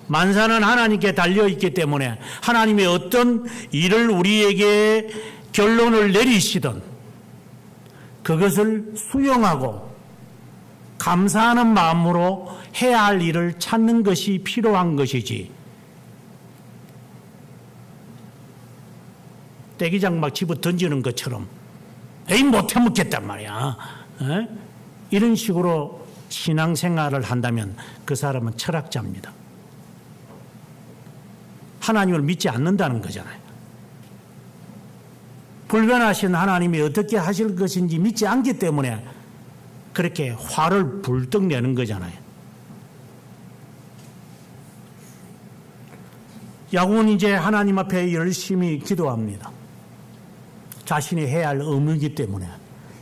만사는 하나님께 달려있기 때문에 하나님의 어떤 일을 우리에게 결론을 내리시든 그것을 수용하고 감사하는 마음으로 해야 할 일을 찾는 것이 필요한 것이지, 떼기장 막 집어 던지는 것처럼 에이 못해 먹겠단 말이야. 에? 이런 식으로 신앙생활을 한다면 그 사람은 철학자입니다. 하나님을 믿지 않는다는 거잖아요. 불변하신 하나님이 어떻게 하실 것인지 믿지 않기 때문에 그렇게 화를 불떡 내는 거잖아요. 야곱은 이제 하나님 앞에 열심히 기도합니다. 자신이 해야 할 의무이기 때문에.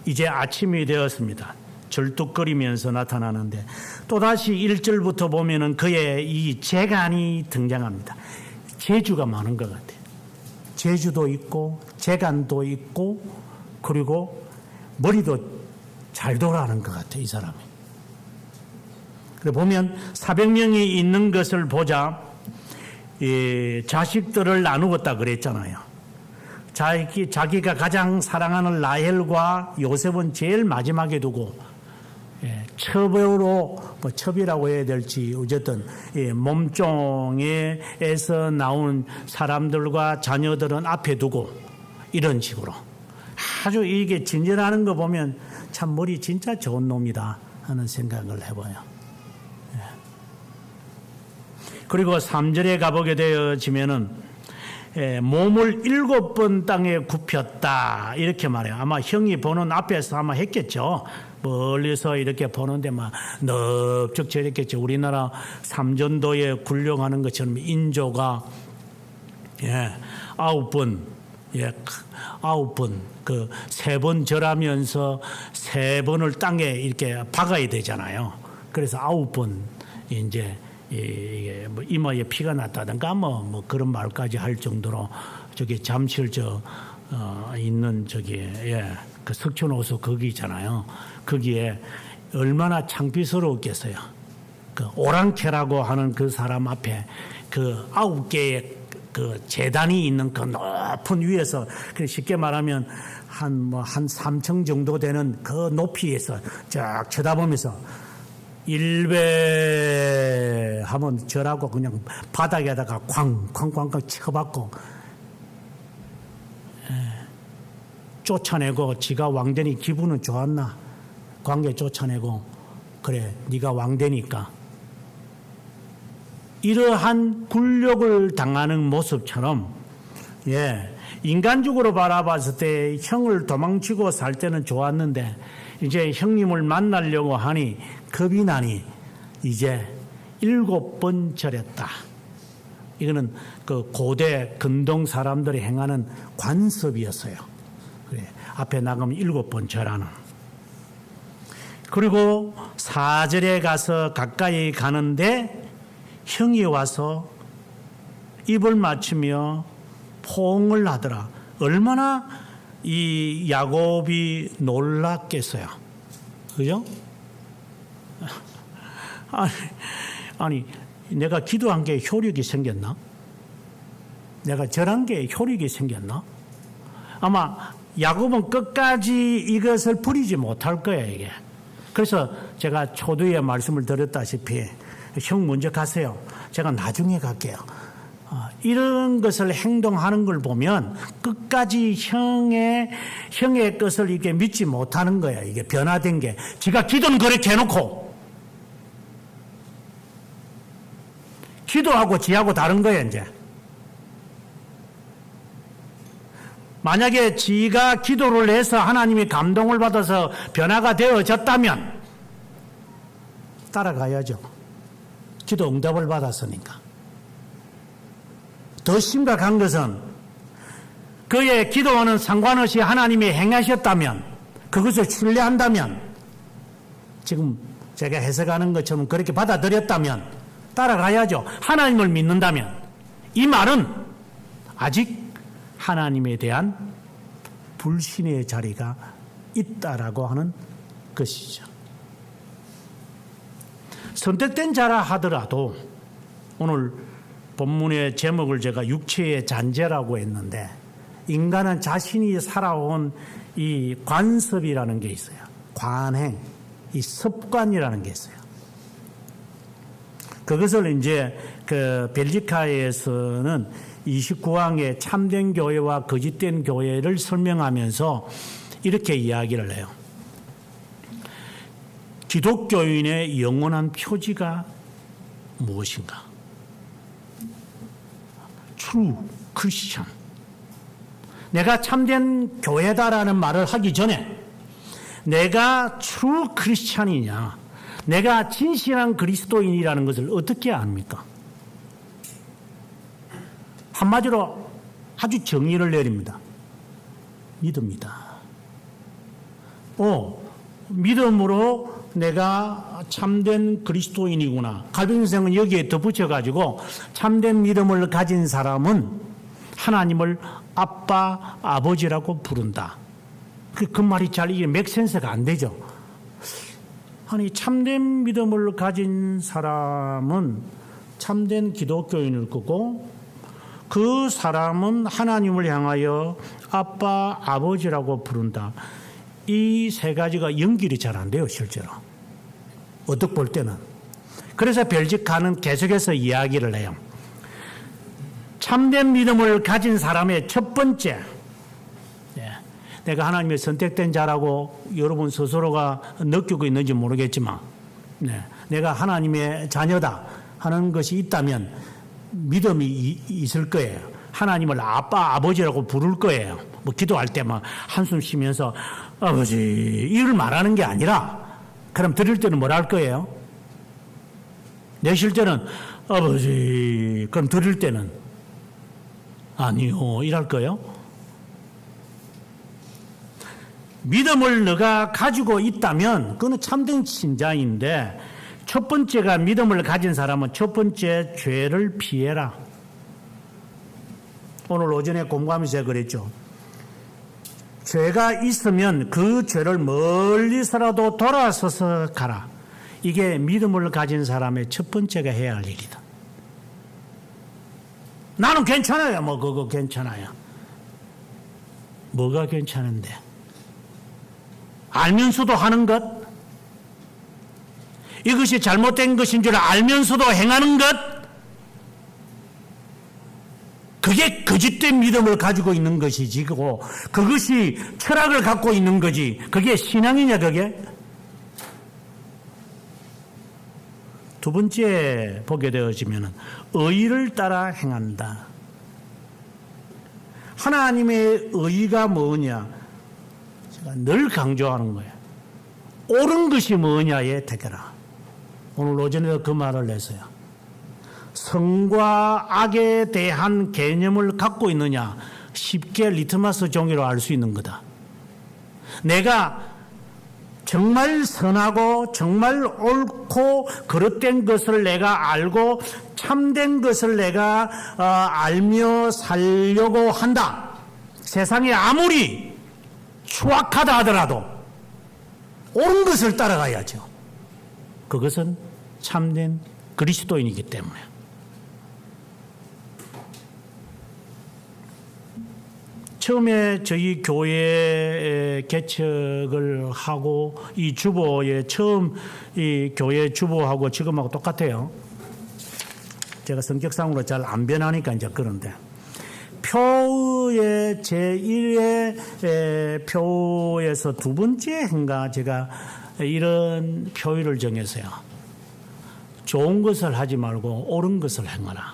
이제 아침이 되었습니다. 절뚝거리면서 나타나는데 또다시 1절부터 보면은 그의 이 재간이 등장합니다. 재주가 많은 것 같아요. 재주도 있고 재간도 있고 그리고 머리도 잘 돌아가는 것 같아요, 이 사람이. 그래 보면 400명이 있는 것을 보자 자식들을 나누었다 그랬잖아요. 자기가 가장 사랑하는 라헬과 요셉은 제일 마지막에 두고 첩으로 첩이라고 해야 될지 어쨌든 몸종에서 나온 사람들과 자녀들은 앞에 두고 이런 식으로 아주 이게 진전하는 거 보면 참 머리 진짜 좋은 놈이다 하는 생각을 해봐요. 그리고 3절에 가보게 되어지면은 몸을 7번 땅에 굽혔다 이렇게 말해요. 아마 형이 보는 앞에서 아마 했겠죠. 멀리서 이렇게 보는데 막 넓적 저랬겠죠. 우리나라 삼전도에 굴령하는 것처럼 인조가 9번 9번 그 3번 절하면서 3번을 땅에 이렇게 박아야 되잖아요. 그래서 9번 이제 이게 뭐 이마에 피가 났다든가 뭐 그런 말까지 할 정도로 저기 잠실 있는 저기 그 석촌호수 거기 있잖아요. 거기에 얼마나 창피스러웠겠어요. 그 오랑캐라고 하는 그 사람 앞에 그 9개의 그 제단이 있는 그 높은 위에서 쉽게 말하면 한 3층 정도 되는 그 높이에서 쫙 쳐다보면서 일배 하면 절하고 그냥 바닥에다가 쾅쾅쾅쾅 쳐박고 쫓아내고 지가 왕되니 기분은 좋았나? 관계 쫓아내고 그래 네가 왕되니까 이러한 굴욕을 당하는 모습처럼 인간적으로 바라봤을 때 형을 도망치고 살 때는 좋았는데 이제 형님을 만나려고 하니 겁이 나니 이제 7번 절했다. 이거는 그 고대 근동 사람들이 행하는 관습이었어요. 그래, 앞에 나가면 7번 절하는. 그리고 4절에 가서 가까이 가는데 형이 와서 입을 맞추며 포옹을 하더라. 얼마나 이 야곱이 놀랐겠어요. 그죠? 아니, 내가 기도한 게 효력이 생겼나? 내가 절한 게 효력이 생겼나? 아마 야곱은 끝까지 이것을 버리지 못할 거야, 이게. 그래서 제가 초두에 말씀을 드렸다시피, 형 먼저 가세요. 제가 나중에 갈게요. 이런 것을 행동하는 걸 보면 끝까지 형의 것을 이게 믿지 못하는 거야. 이게 변화된 게. 지가 기도는 그렇게 해놓고 기도하고 지하고 다른 거야, 이제. 만약에 지가 기도를 해서 하나님이 감동을 받아서 변화가 되어졌다면 따라가야죠. 기도 응답을 받았으니까. 더 심각한 것은 그의 기도와는 상관없이 하나님이 행하셨다면, 그것을 신뢰한다면, 지금 제가 해석하는 것처럼 그렇게 받아들였다면 따라가야죠. 하나님을 믿는다면. 이 말은 아직 하나님에 대한 불신의 자리가 있다라고 하는 것이죠. 선택된 자라 하더라도 오늘 본문의 제목을 제가 육체의 잔재라고 했는데, 인간은 자신이 살아온 이 관습이라는 게 있어요. 관행, 이 습관이라는 게 있어요. 그것을 이제 그 벨기카에서는 29항의 참된 교회와 거짓된 교회를 설명하면서 이렇게 이야기를 해요. 기독교인의 영원한 표지가 무엇인가? True Christian. 내가 참된 교회다라는 말을 하기 전에 내가 True Christian이냐, 내가 진실한 그리스도인이라는 것을 어떻게 압니까? 한마디로 아주 정의를 내립니다. 믿음이다. 믿음으로 내가 참된 그리스도인이구나. 칼빈 선생은 여기에 덧붙여가지고 참된 믿음을 가진 사람은 하나님을 아빠, 아버지라고 부른다. 그 말이 잘 이게 맥센스가 안 되죠. 아니, 참된 믿음을 가진 사람은 참된 기독교인일 거고, 그 사람은 하나님을 향하여 아빠, 아버지라고 부른다. 이 세 가지가 연결이 잘 안 돼요, 실제로. 어떻게 볼 때는. 그래서 벨지카는 계속해서 이야기를 해요. 참된 믿음을 가진 사람의 첫 번째, 내가 하나님의 선택된 자라고 여러분 스스로가 느끼고 있는지 모르겠지만, 내가 하나님의 자녀다 하는 것이 있다면 믿음이 있을 거예요. 하나님을 아빠, 아버지라고 부를 거예요. 뭐 기도할 때 막 한숨 쉬면서 아버지 이걸 말하는 게 아니라, 그럼 들을 때는 뭐라 할 거예요? 내쉴 때는 아버지, 그럼 들을 때는 아니요 이럴 거예요. 믿음을 너가 가지고 있다면 그거는 참된 신자인데, 첫 번째가 믿음을 가진 사람은 첫 번째, 죄를 피해라. 오늘 오전에 공부하면서 그랬죠. 죄가 있으면 그 죄를 멀리서라도 돌아서서 가라. 이게 믿음을 가진 사람의 첫 번째가 해야 할 일이다. 나는 괜찮아요. 뭐 그거 괜찮아요. 뭐가 괜찮은데? 알면서도 하는 것, 이것이 잘못된 것인 줄 알면서도 행하는 것, 그게 거짓된 믿음을 가지고 있는 것이지. 그것이 철학을 갖고 있는 거지. 그게 신앙이냐, 그게? 두 번째 보게 되어지면 의를 따라 행한다. 하나님의 의가 뭐냐? 제가 늘 강조하는 거예요. 옳은 것이 뭐냐에 택해라. 오늘 오전에도 그 말을 했어요. 선과 악에 대한 개념을 갖고 있느냐, 쉽게 리트머스 종이로 알 수 있는 거다. 내가 정말 선하고 정말 옳고 그릇된 것을 내가 알고 참된 것을 내가 알며 살려고 한다. 세상에 아무리 추악하다 하더라도 옳은 것을 따라가야죠. 그것은 참된 그리스도인이기 때문에. 처음에 저희 교회 개척을 하고 이 주보에 처음 이 교회 주보하고 지금하고 똑같아요. 제가 성격상으로 잘 안 변하니까 이제 그런데 표의 제1의 표에서 두 번째인가 제가 이런 표의를 정했어요. 좋은 것을 하지 말고 옳은 것을 행하라.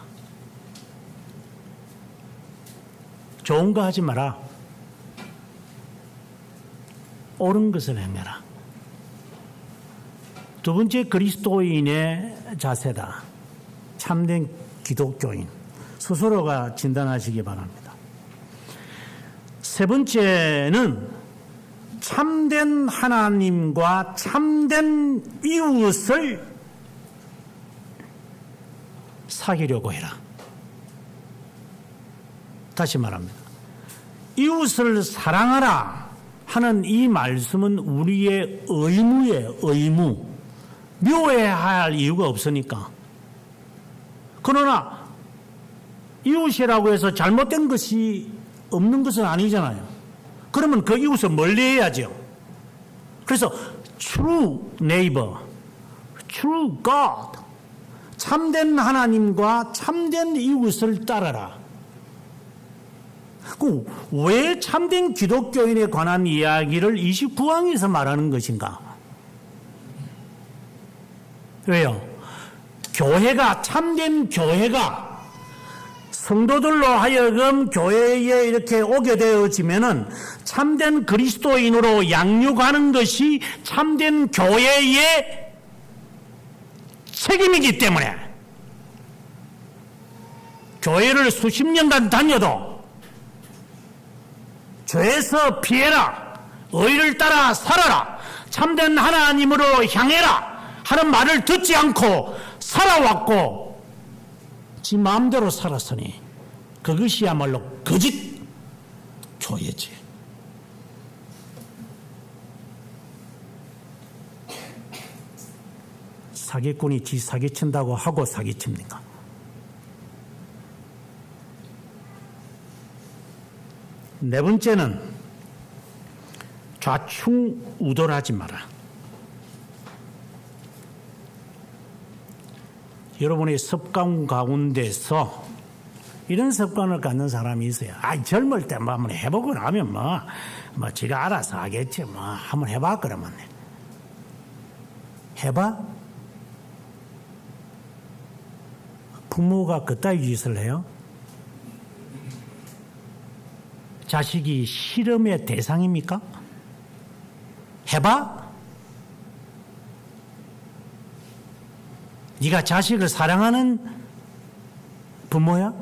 좋은 거 하지 마라. 옳은 것을 행해라. 두 번째 그리스도인의 자세다. 참된 기독교인. 스스로가 진단하시기 바랍니다. 세 번째는 참된 하나님과 참된 이웃을 사귀려고 해라. 다시 말합니다. 이웃을 사랑하라 하는 이 말씀은 우리의 의무예요. 의무. 묘해야 할 이유가 없으니까. 그러나 이웃이라고 해서 잘못된 것이 없는 것은 아니잖아요. 그러면 그 이웃을 멀리해야죠. 그래서 true neighbor, true God, 참된 하나님과 참된 이웃을 따라라. 왜 참된 기독교인에 관한 이야기를 29항에서 말하는 것인가? 왜요? 교회가, 참된 교회가 성도들로 하여금 교회에 이렇게 오게 되어지면은 참된 그리스도인으로 양육하는 것이 참된 교회의 책임이기 때문에 교회를 수십 년간 다녀도 죄에서 피해라, 의를 따라 살아라, 참된 하나님으로 향해라 하는 말을 듣지 않고 살아왔고 지 마음대로 살았으니 그것이야말로 거짓 교회지. 사기꾼이 지 사기친다고 하고 사기칩니까? 네 번째는 좌충우돌하지 마라. 여러분의 습관 가운데서 이런 습관을 갖는 사람이 있어요. 젊을 때 뭐 한번 해보고 나면 뭐 지가 알아서 하겠지. 뭐 한번 해봐 그러면. 해봐? 부모가 그따위 짓을 해요? 자식이 실험의 대상입니까? 해봐? 네가 자식을 사랑하는 부모야?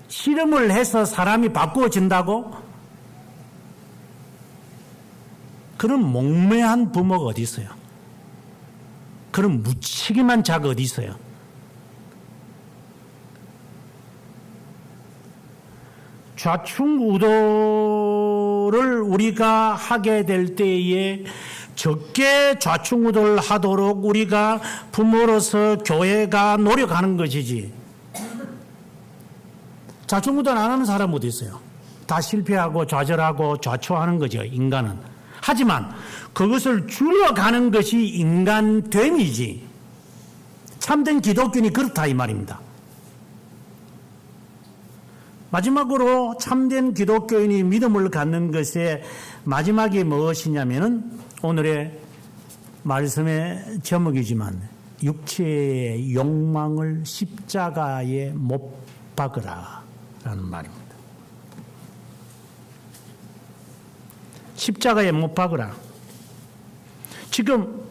실험을 해서 사람이 바꾸어진다고? 그런 몽매한 부모가 어디 있어요? 그런 무책임한 자가 어디 있어요? 좌충우돌을 우리가 하게 될 때에 적게 좌충우돌하도록 우리가 부모로서 교회가 노력하는 것이지. 좌충우돌 안 하는 사람 어디 있어요? 다 실패하고 좌절하고 좌초하는 거죠, 인간은. 하지만 그것을 줄여가는 것이 인간됨이지. 참된 기독교인이 그렇다 이 말입니다. 마지막으로 참된 기독교인이 믿음을 갖는 것의 마지막이 무엇이냐면은 오늘의 말씀의 제목이지만 육체의 욕망을 십자가에 못 박으라 라는 말입니다. 십자가에 못 박으라. 지금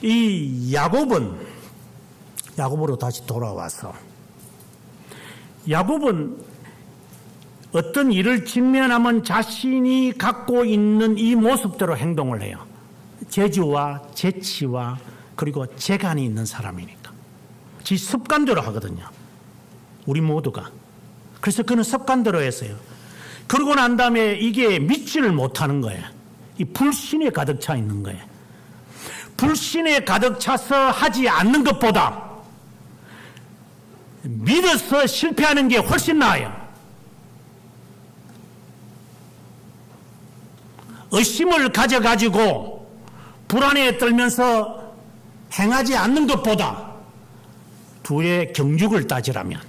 이 야곱으로 다시 돌아와서 야곱은 어떤 일을 직면하면 자신이 갖고 있는 이 모습대로 행동을 해요. 재주와 재치와 그리고 재간이 있는 사람이니까. 지 습관대로 하거든요. 우리 모두가. 그래서 그는 습관대로 했어요. 그러고 난 다음에 이게 믿지를 못하는 거예요. 이 불신에 가득 차 있는 거예요. 불신에 가득 차서 하지 않는 것보다 믿어서 실패하는 게 훨씬 나아요. 의심을 가져가지고 불안에 떨면서 행하지 않는 것보다 둘의 경죽을 따지라면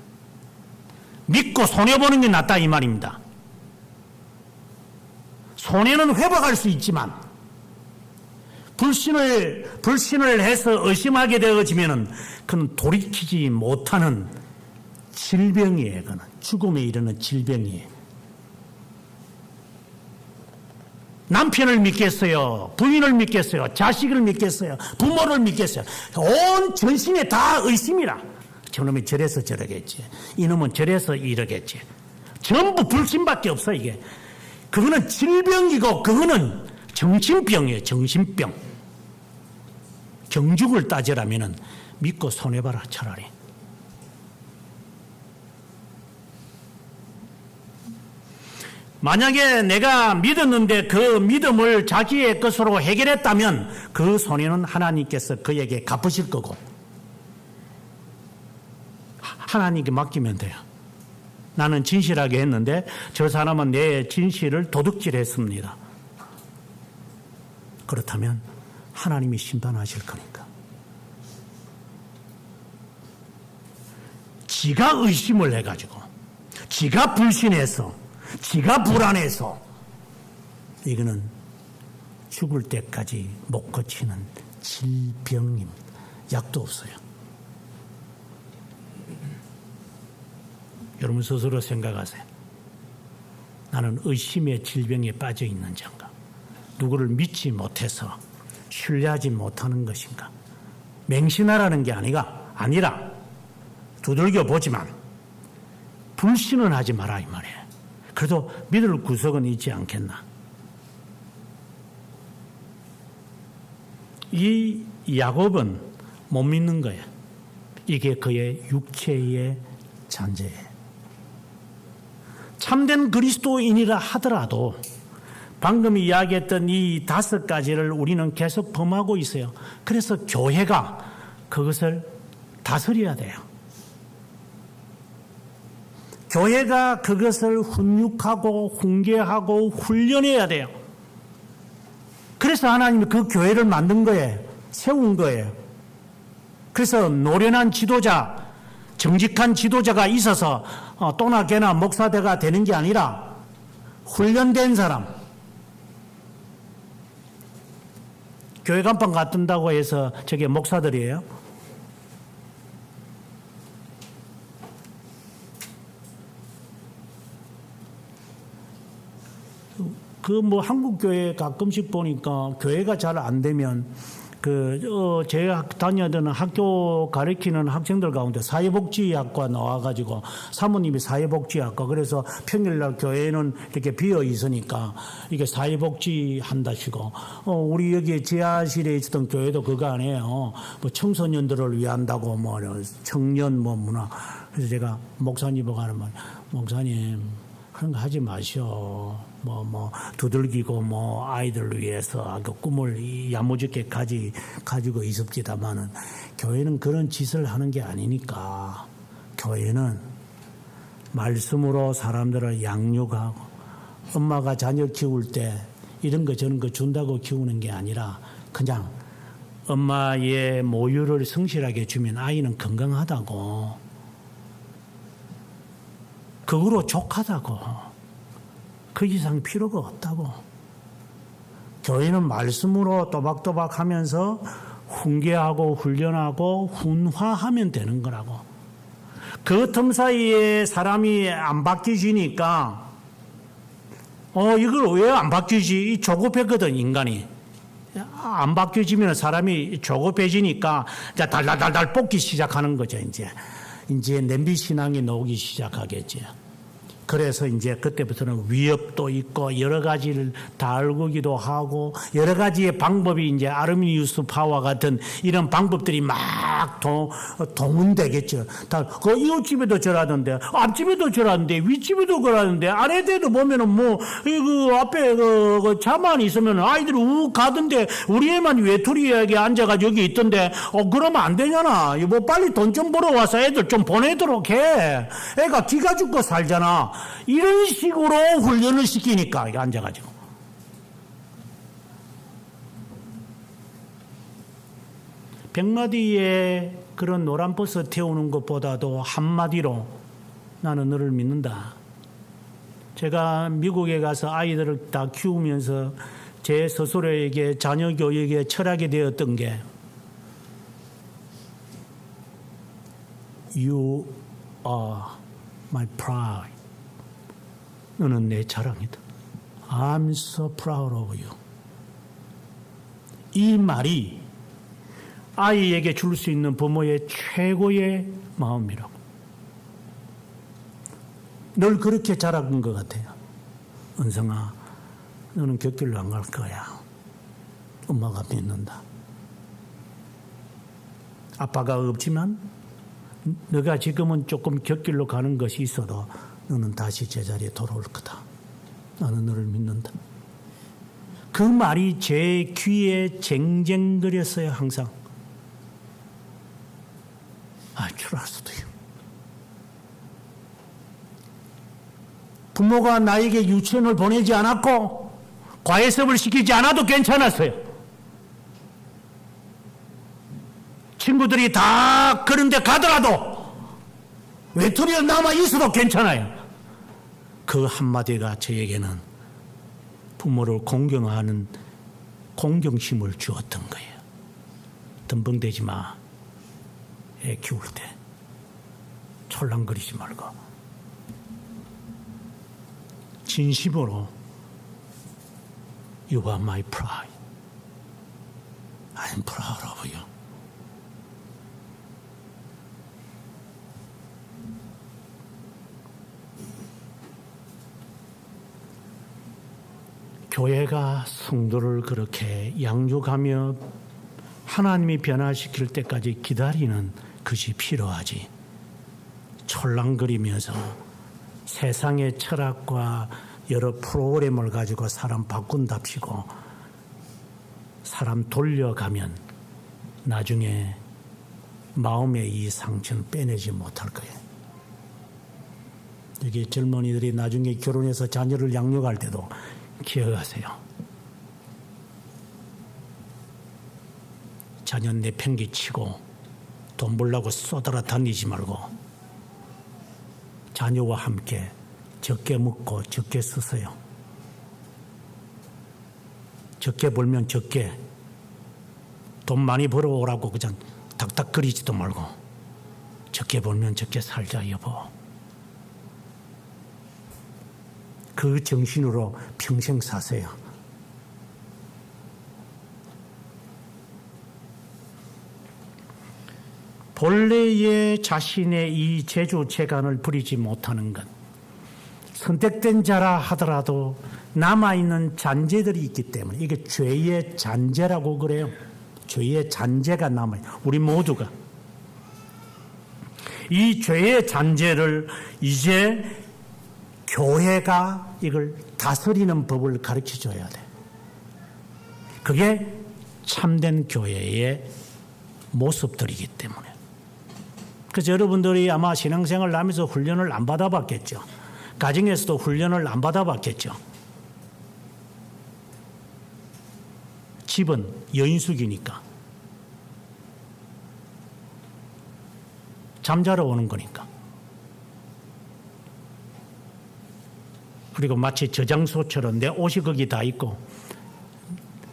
믿고 손해보는 게 낫다 이 말입니다. 손해는 회복할 수 있지만 불신을 해서 의심하게 되어지면 그는 돌이키지 못하는 질병이에요. 그는 죽음에 이르는 질병이에요. 남편을 믿겠어요? 부인을 믿겠어요? 자식을 믿겠어요? 부모를 믿겠어요? 온 전신에 다 의심이라. 저놈이 저래서 저러겠지. 이놈은 저래서 이러겠지. 전부 불신밖에 없어 이게. 그거는 질병이고 그거는 정신병이에요. 정신병. 경죽을 따지라면 믿고 손해봐라 차라리. 만약에 내가 믿었는데 그 믿음을 자기의 것으로 해결했다면 그 손해는 하나님께서 그에게 갚으실 거고 하나님께 맡기면 돼요. 나는 진실하게 했는데 저 사람은 내 진실을 도둑질했습니다. 그렇다면 하나님이 심판하실 거니까. 지가 의심을 해가지고 지가 불신해서 지가 불안해서 이거는 죽을 때까지 못 고치는 질병임. 약도 없어요. 여러분 스스로 생각하세요. 나는 의심의 질병에 빠져 있는 자인가? 누구를 믿지 못해서 신뢰하지 못하는 것인가? 맹신하라는 게 아니라 두들겨 보지만 불신은 하지 마라 이 말이에요. 그래도 믿을 구석은 있지 않겠나? 이 야곱은 못 믿는 거예요. 이게 그의 육체의 잔재예요. 참된 그리스도인이라 하더라도 방금 이야기했던 이 5가지를 우리는 계속 범하고 있어요. 그래서 교회가 그것을 다스려야 돼요. 교회가 그것을 훈육하고 훈계하고 훈련해야 돼요. 그래서 하나님이 그 교회를 만든 거예요. 세운 거예요. 그래서 노련한 지도자, 정직한 지도자가 있어서 또나 개나 목사대가 되는 게 아니라 훈련된 사람. 교회 간판 갖춘다고 해서 저게 목사들이에요? 한국 교회 가끔씩 보니까 교회가 잘 안 되면 제가 다녔던 학교 가르치는 학생들 가운데 사회복지학과 나와가지고 사모님이 사회복지학과 그래서 평일날 교회는 이렇게 비어 있으니까 이게 사회복지 한다시고 우리 여기 지하실에 있었던 교회도 그거 아니에요. 뭐 청소년들을 위한다고 뭐 청년 뭐 문화. 그래서 제가 목사님 보고 하는 말, 목사님 그런 거 하지 마시오. 두들기고 아이들을 위해서 그 꿈을 야무지게 가지고 있습니다만은 교회는 그런 짓을 하는 게 아니니까 교회는 말씀으로 사람들을 양육하고 엄마가 자녀 키울 때 이런 거 저런 거 준다고 키우는 게 아니라 그냥 엄마의 모유를 성실하게 주면 아이는 건강하다고 그거로 족하다고 그 이상 필요가 없다고. 교회는 말씀으로 또박또박 하면서 훈계하고 훈련하고 훈화하면 되는 거라고. 그 틈 사이에 사람이 안 바뀌지니까 이걸 왜 안 바뀌지? 조급했거든 인간이. 안 바뀌어지면 사람이 조급해지니까 이제 달달달달 뽑기 시작하는 거죠. 이제 냄비 신앙이 나오기 시작하겠지. 그래서 이제 그때부터는 위협도 있고 여러 가지를 다루기도 하고 여러 가지의 방법이 이제 아르미니우스 파와 같은 이런 방법들이 막 동원되겠죠. 다 그 이웃집에도 저라던데 앞집에도 저라던데 윗집에도 그러는데 아래대도 보면은 뭐 그 앞에 그 차만 있으면 아이들이 우 가던데 우리 애만 외톨이에게 앉아가지고 여기 있던데 그러면 안 되잖아. 뭐 빨리 돈 좀 벌어 와서 애들 좀 보내도록 해. 애가 기가 죽고 살잖아. 이런 식으로 훈련을 시키니까 이거 앉아가지고. 백마디의 그런 노란 버스 태우는 것보다도 한마디로 나는 너를 믿는다. 제가 미국에 가서 아이들을 다 키우면서 제 스스로에게 자녀 교육에 철학이 되었던 게 You are my pride. 너는 내 자랑이다. I'm so proud of you. 이 말이 아이에게 줄 수 있는 부모의 최고의 마음이라고. 늘 그렇게 자란 것 같아요. 은성아, 너는 곁길로 안 갈 거야. 엄마가 믿는다. 아빠가 없지만 너가 지금은 조금 곁길로 가는 것이 있어도 너는 다시 제자리에 돌아올 거다. 나는 너를 믿는다. 그 말이 제 귀에 쟁쟁거렸어요. 항상. I trust you. 부모가 나에게 유치원을 보내지 않았고 과외 수업을 시키지 않아도 괜찮았어요. 친구들이 다 그런 데 가더라도 외톨이가 남아 있어도 괜찮아요. 그 한마디가 저에게는 부모를 공경하는 공경심을 주었던 거예요. 덤벙대지 마. 애 키울 때 촐랑거리지 말고 진심으로 You are my pride. I'm proud of you. 교회가 성도를 그렇게 양육하며 하나님이 변화시킬 때까지 기다리는 것이 필요하지. 촐랑거리면서 세상의 철학과 여러 프로그램을 가지고 사람 바꾼답시고 사람 돌려가면 나중에 마음의 이 상처는 빼내지 못할 거예요. 여기 젊은이들이 나중에 결혼해서 자녀를 양육할 때도 기억하세요. 자녀 내팽개치고 돈 벌려고 쏘달아 다니지 말고 자녀와 함께 적게 먹고 적게 쓰세요. 적게 벌면 적게, 돈 많이 벌어오라고 그냥 닥닥거리지도 말고 적게 벌면 적게 살자 여보. 그 정신으로 평생 사세요. 본래의 자신의 이 재주체간을 부리지 못하는 것, 선택된 자라 하더라도 남아있는 잔재들이 있기 때문에 이게 죄의 잔재라고 그래요. 죄의 잔재가 남아요. 우리 모두가. 이 죄의 잔재를 이제 교회가 이걸 다스리는 법을 가르쳐 줘야 돼. 그게 참된 교회의 모습들이기 때문에. 그래서 여러분들이 아마 신앙생활을 하면서 훈련을 안 받아봤겠죠. 가정에서도 훈련을 안 받아봤겠죠. 집은 여인숙이니까. 잠자러 오는 거니까. 그리고 마치 저장소처럼 내 옷이 거기 다 있고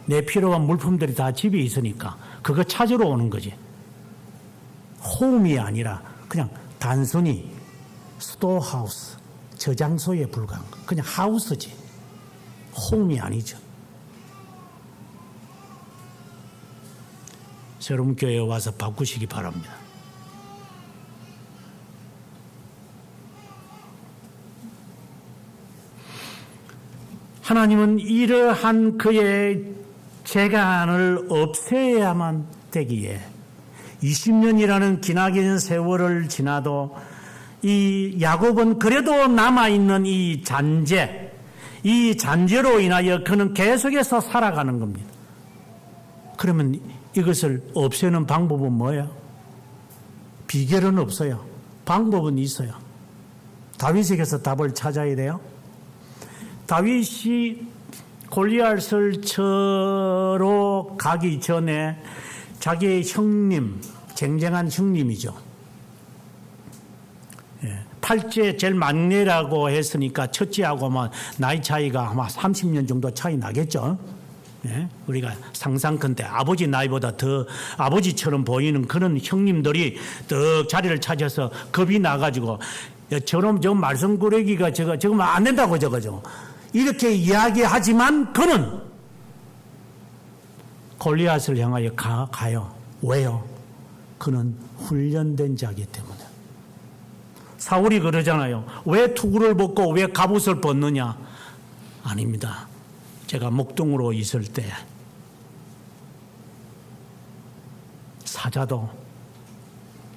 내 필요한 물품들이 다 집에 있으니까 그거 찾으러 오는 거지. 홈이 아니라 그냥 단순히 스토어하우스, 저장소에 불과한 거. 그냥 하우스지. 홈이 아니죠. 여러분 교회에 와서 바꾸시기 바랍니다. 하나님은 이러한 그의 재간을 없애야만 되기에 20년이라는 기나긴 세월을 지나도 이 야곱은 그래도 남아있는 이 잔재로 인하여 그는 계속해서 살아가는 겁니다. 그러면 이것을 없애는 방법은 뭐예요? 비결은 없어요. 방법은 있어요. 다윗에게서 답을 찾아야 돼요. 다윗이 골리앗을 쳐로 가기 전에 자기의 형님, 쟁쟁한 형님이죠. 팔째 제일 막내라고 했으니까 첫째하고만 나이 차이가 아마 30년 정도 차이 나겠죠. 우리가 상상컨대 아버지 나이보다 더 아버지처럼 보이는 그런 형님들이 더 자리를 찾아서 겁이 나가지고 저놈 저 말썽꾸러기가 저거 안 된다고 저거죠. 이렇게 이야기하지만 그는 골리앗을 향하여 가요. 왜요? 그는 훈련된 자이기 때문에. 사울이 그러잖아요. 왜 투구를 벗고 왜 갑옷을 벗느냐? 아닙니다. 제가 목동으로 있을 때 사자도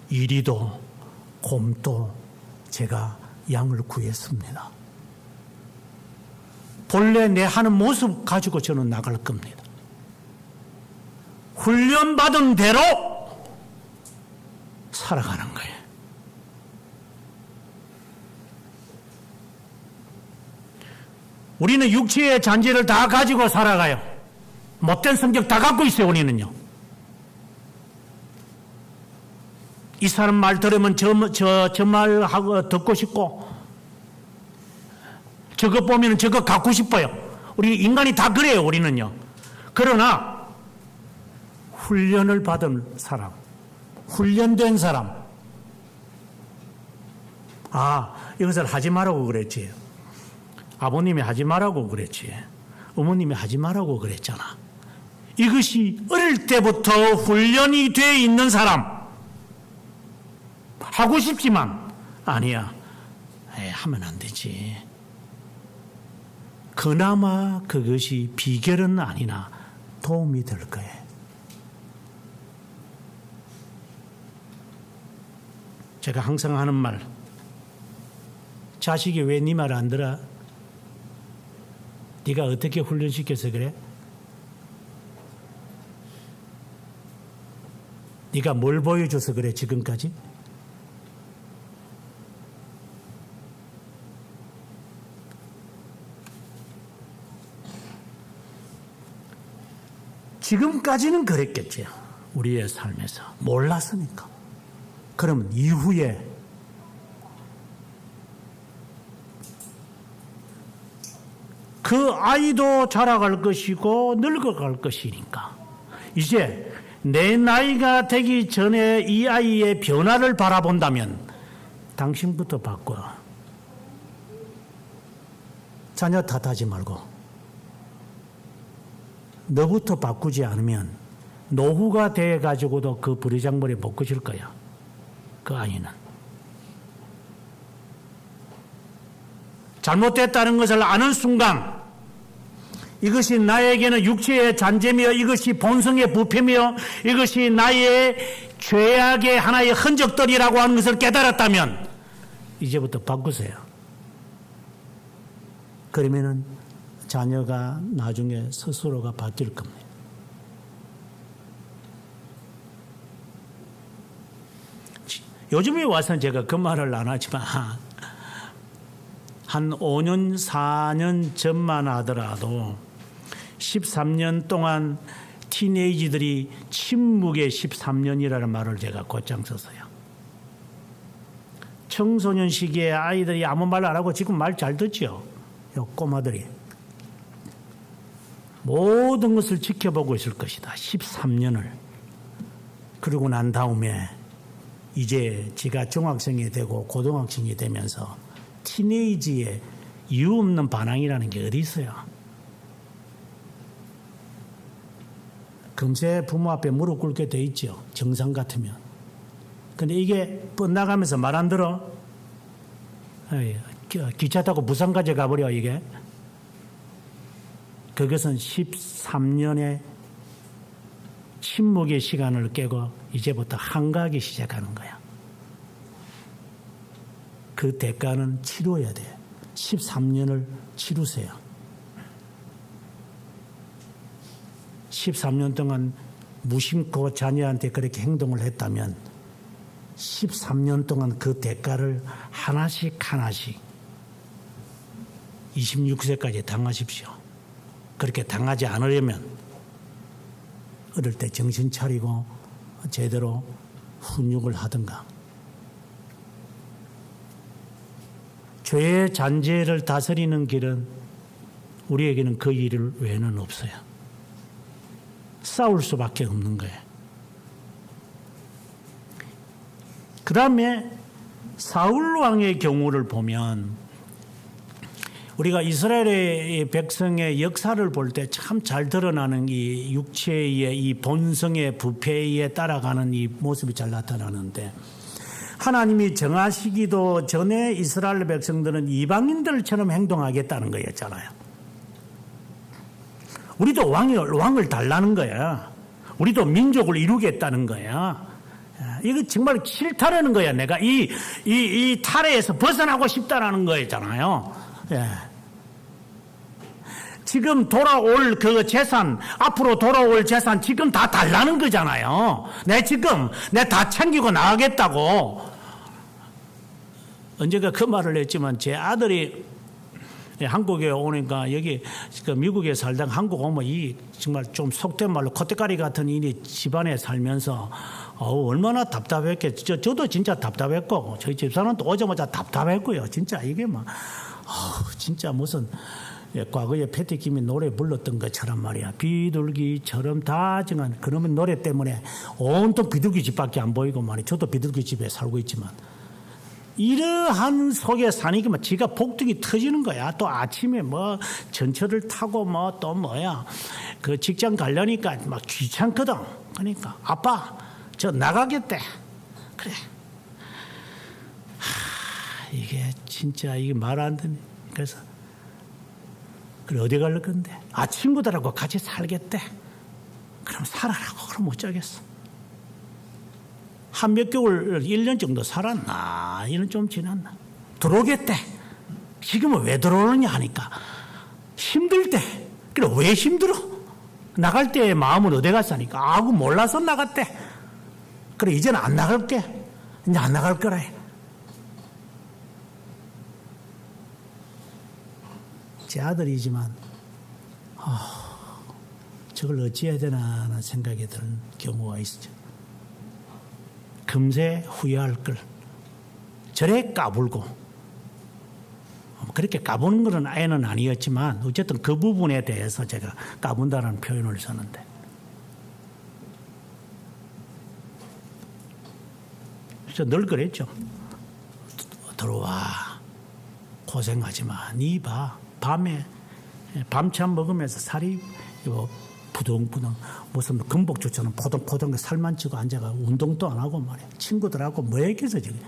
이리도 곰도 제가 양을 구했습니다. 본래 내 하는 모습 가지고 저는 나갈 겁니다. 훈련받은 대로 살아가는 거예요. 우리는 육체의 잔재를 다 가지고 살아가요. 못된 성격 다 갖고 있어요, 우리는요. 이 사람 말 들으면 저 말하고 듣고 싶고, 저거 보면 저거 갖고 싶어요. 우리 인간이 다 그래요, 우리는요. 그러나, 훈련을 받은 사람, 훈련된 사람, 이것을 하지 말라고 그랬지. 아버님이 하지 말라고 그랬지. 어머님이 하지 말라고 그랬잖아. 이것이 어릴 때부터 훈련이 돼 있는 사람, 하고 싶지만 아니야. 하면 안 되지. 그나마 그것이 비결은 아니나 도움이 될 거예요. 제가 항상 하는 말, 자식이 왜 네 말 안 들어? 네가 어떻게 훈련시켜서 그래? 네가 뭘 보여줘서 그래 지금까지? 지금까지는 그랬겠죠. 우리의 삶에서. 몰랐으니까. 그러면 이후에 그 아이도 자라갈 것이고 늙어갈 것이니까 이제 내 나이가 되기 전에 이 아이의 변화를 바라본다면 당신부터 바꿔. 자녀 탓하지 말고 너부터 바꾸지 않으면 노후가 돼가지고도 그 부리장머리 못 고칠 거야. 그 아이는. 잘못됐다는 것을 아는 순간 이것이 나에게는 육체의 잔재며 이것이 본성의 부패며 이것이 나의 죄악의 하나의 흔적들이라고 하는 것을 깨달았다면 이제부터 바꾸세요. 그러면은 자녀가 나중에 스스로가 바뀔 겁니다. 요즘에 와서는 제가 그 말을 안 하지만 한 5년, 4년 전만 하더라도 13년 동안 티네이지들이 침묵의 13년이라는 말을 제가 곧장 썼어요. 청소년 시기에 아이들이 아무 말 안 하고 지금 말 잘 듣죠. 요 꼬마들이. 모든 것을 지켜보고 있을 것이다. 13년을. 그러고 난 다음에 이제 지가 중학생이 되고 고등학생이 되면서 티네이지의 이유 없는 반항이라는 게 어디 있어요? 금세 부모 앞에 무릎 꿇게 돼 있죠. 정상 같으면. 근데 이게 뻗나가면서 말 안 들어? 기차 타고 부산까지 가버려 이게. 그것은 13년의 침묵의 시간을 깨고 이제부터 한가하기 시작하는 거야. 그 대가는 치러야 돼. 13년을 치르세요. 13년 동안 무심코 자녀한테 그렇게 행동을 했다면 13년 동안 그 대가를 하나씩 26세까지 당하십시오. 그렇게 당하지 않으려면 어릴 때 정신 차리고 제대로 훈육을 하든가. 죄의 잔재를 다스리는 길은 우리에게는 그 일 외에는 없어요. 싸울 수밖에 없는 거예요. 그 다음에 사울 왕의 경우를 보면 우리가 이스라엘의 백성의 역사를 볼 때 참 잘 드러나는 이 육체의 이 본성의 부패에 따라가는 이 모습이 잘 나타나는데, 하나님이 정하시기도 전에 이스라엘 백성들은 이방인들처럼 행동하겠다는 거였잖아요. 우리도 왕을 달라는 거야. 우리도 민족을 이루겠다는 거야. 이거 정말 싫다라는 거야. 내가 이 탈에서 벗어나고 싶다라는 거였잖아요. 예. 지금 돌아올 그 재산, 앞으로 돌아올 재산 지금 다 달라는 거잖아요. 내 다 챙기고 나가겠다고. 언젠가 그 말을 했지만 제 아들이 한국에 오니까 여기 미국에 살다가 한국 오면 이 정말 좀 속된 말로 콧대가리 같은 일이 집안에 살면서 얼마나 답답했겠. 저도 진짜 답답했고 저희 집사람도 오자마자 답답했고요. 진짜 이게 막 진짜 무슨 과거에 패티김이 노래 불렀던 것처럼 말이야. 비둘기처럼 다정한 그러면 노래 때문에 온통 비둘기 집밖에 안 보이고 말이야. 저도 비둘기 집에 살고 있지만 이러한 속에 사니까 지가 복등이 터지는 거야. 또 아침에 뭐 전철을 타고 뭐 또 뭐야 그 직장 가려니까 막 귀찮거든. 그러니까 아빠 저 나가겠대. 그래. 이게 진짜 이게 말 안 되네. 그래서 그래 어디 갈 건데? 친구들하고 같이 살겠대. 그럼 살아라고. 그럼 어쩌겠어. 한 몇 개월 1년 정도 살았나? 1년 좀 지났나? 들어오겠대. 지금은 왜 들어오느냐 하니까 힘들 때. 그래 왜 힘들어? 나갈 때 마음은 어디 갔으니까 아고 몰라서 나갔대. 그래 이제는 안 나갈게. 이제 안 나갈 거라 해. 제 아들이지만 저걸 어찌해야 되나 하는 생각이 드는 경우가 있죠. 금세 후회할 걸 저래 까불고 그렇게 까부는 건 애는 아니었지만 어쨌든 그 부분에 대해서 제가 까분다라는 표현을 썼는데, 그래서 늘 그랬죠. 들어와 고생하지 마. 니 봐. 밤에 밤참 먹으면서 살이 부둥부둥 무슨 금복주처럼 포동포동 살만 찌고 앉아가 운동도 안 하고 말이야. 친구들하고 뭐 했겠어 지금.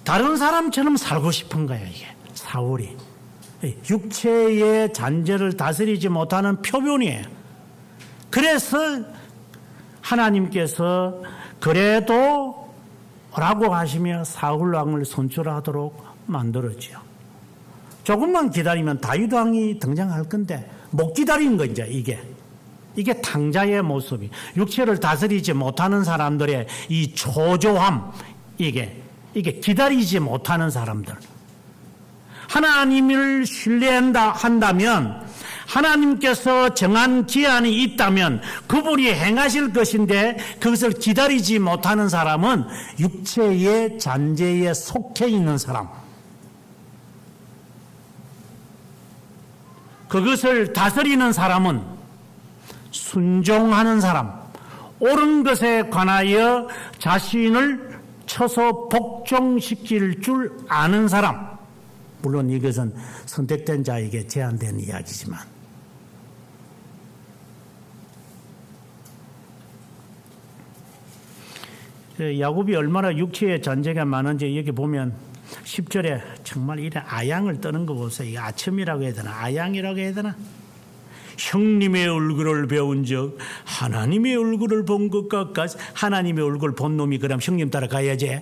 다른 사람처럼 살고 싶은 거야 이게. 사울이 육체의 잔재를 다스리지 못하는 표본이에요. 그래서 하나님께서 그래도 라고 하시며 사울 왕을 선출하도록 만들었죠. 조금만 기다리면 다윗 왕이 등장할 건데 못 기다리는 거 이제 이게 탕자의 모습이, 육체를 다스리지 못하는 사람들의 이 초조함, 이게 기다리지 못하는 사람들. 하나님을 신뢰한다면 하나님께서 정한 기한이 있다면 그분이 행하실 것인데 그것을 기다리지 못하는 사람은 육체의 잔재에 속해 있는 사람, 그것을 다스리는 사람은 순종하는 사람, 옳은 것에 관하여 자신을 쳐서 복종시킬 줄 아는 사람. 물론 이것은 선택된 자에게 제한된 이야기지만 야곱이 얼마나 육체의 잔재가 많은지 여기 보면 10절에 정말 이래 아양을 떠는 거 보세요. 이 아첨이라고 해야 되나 아양이라고 해야 되나. 형님의 얼굴을 배운 적 하나님의 얼굴을 본 것과 같이 하나님의 얼굴 본 놈이 그럼 형님 따라가야지.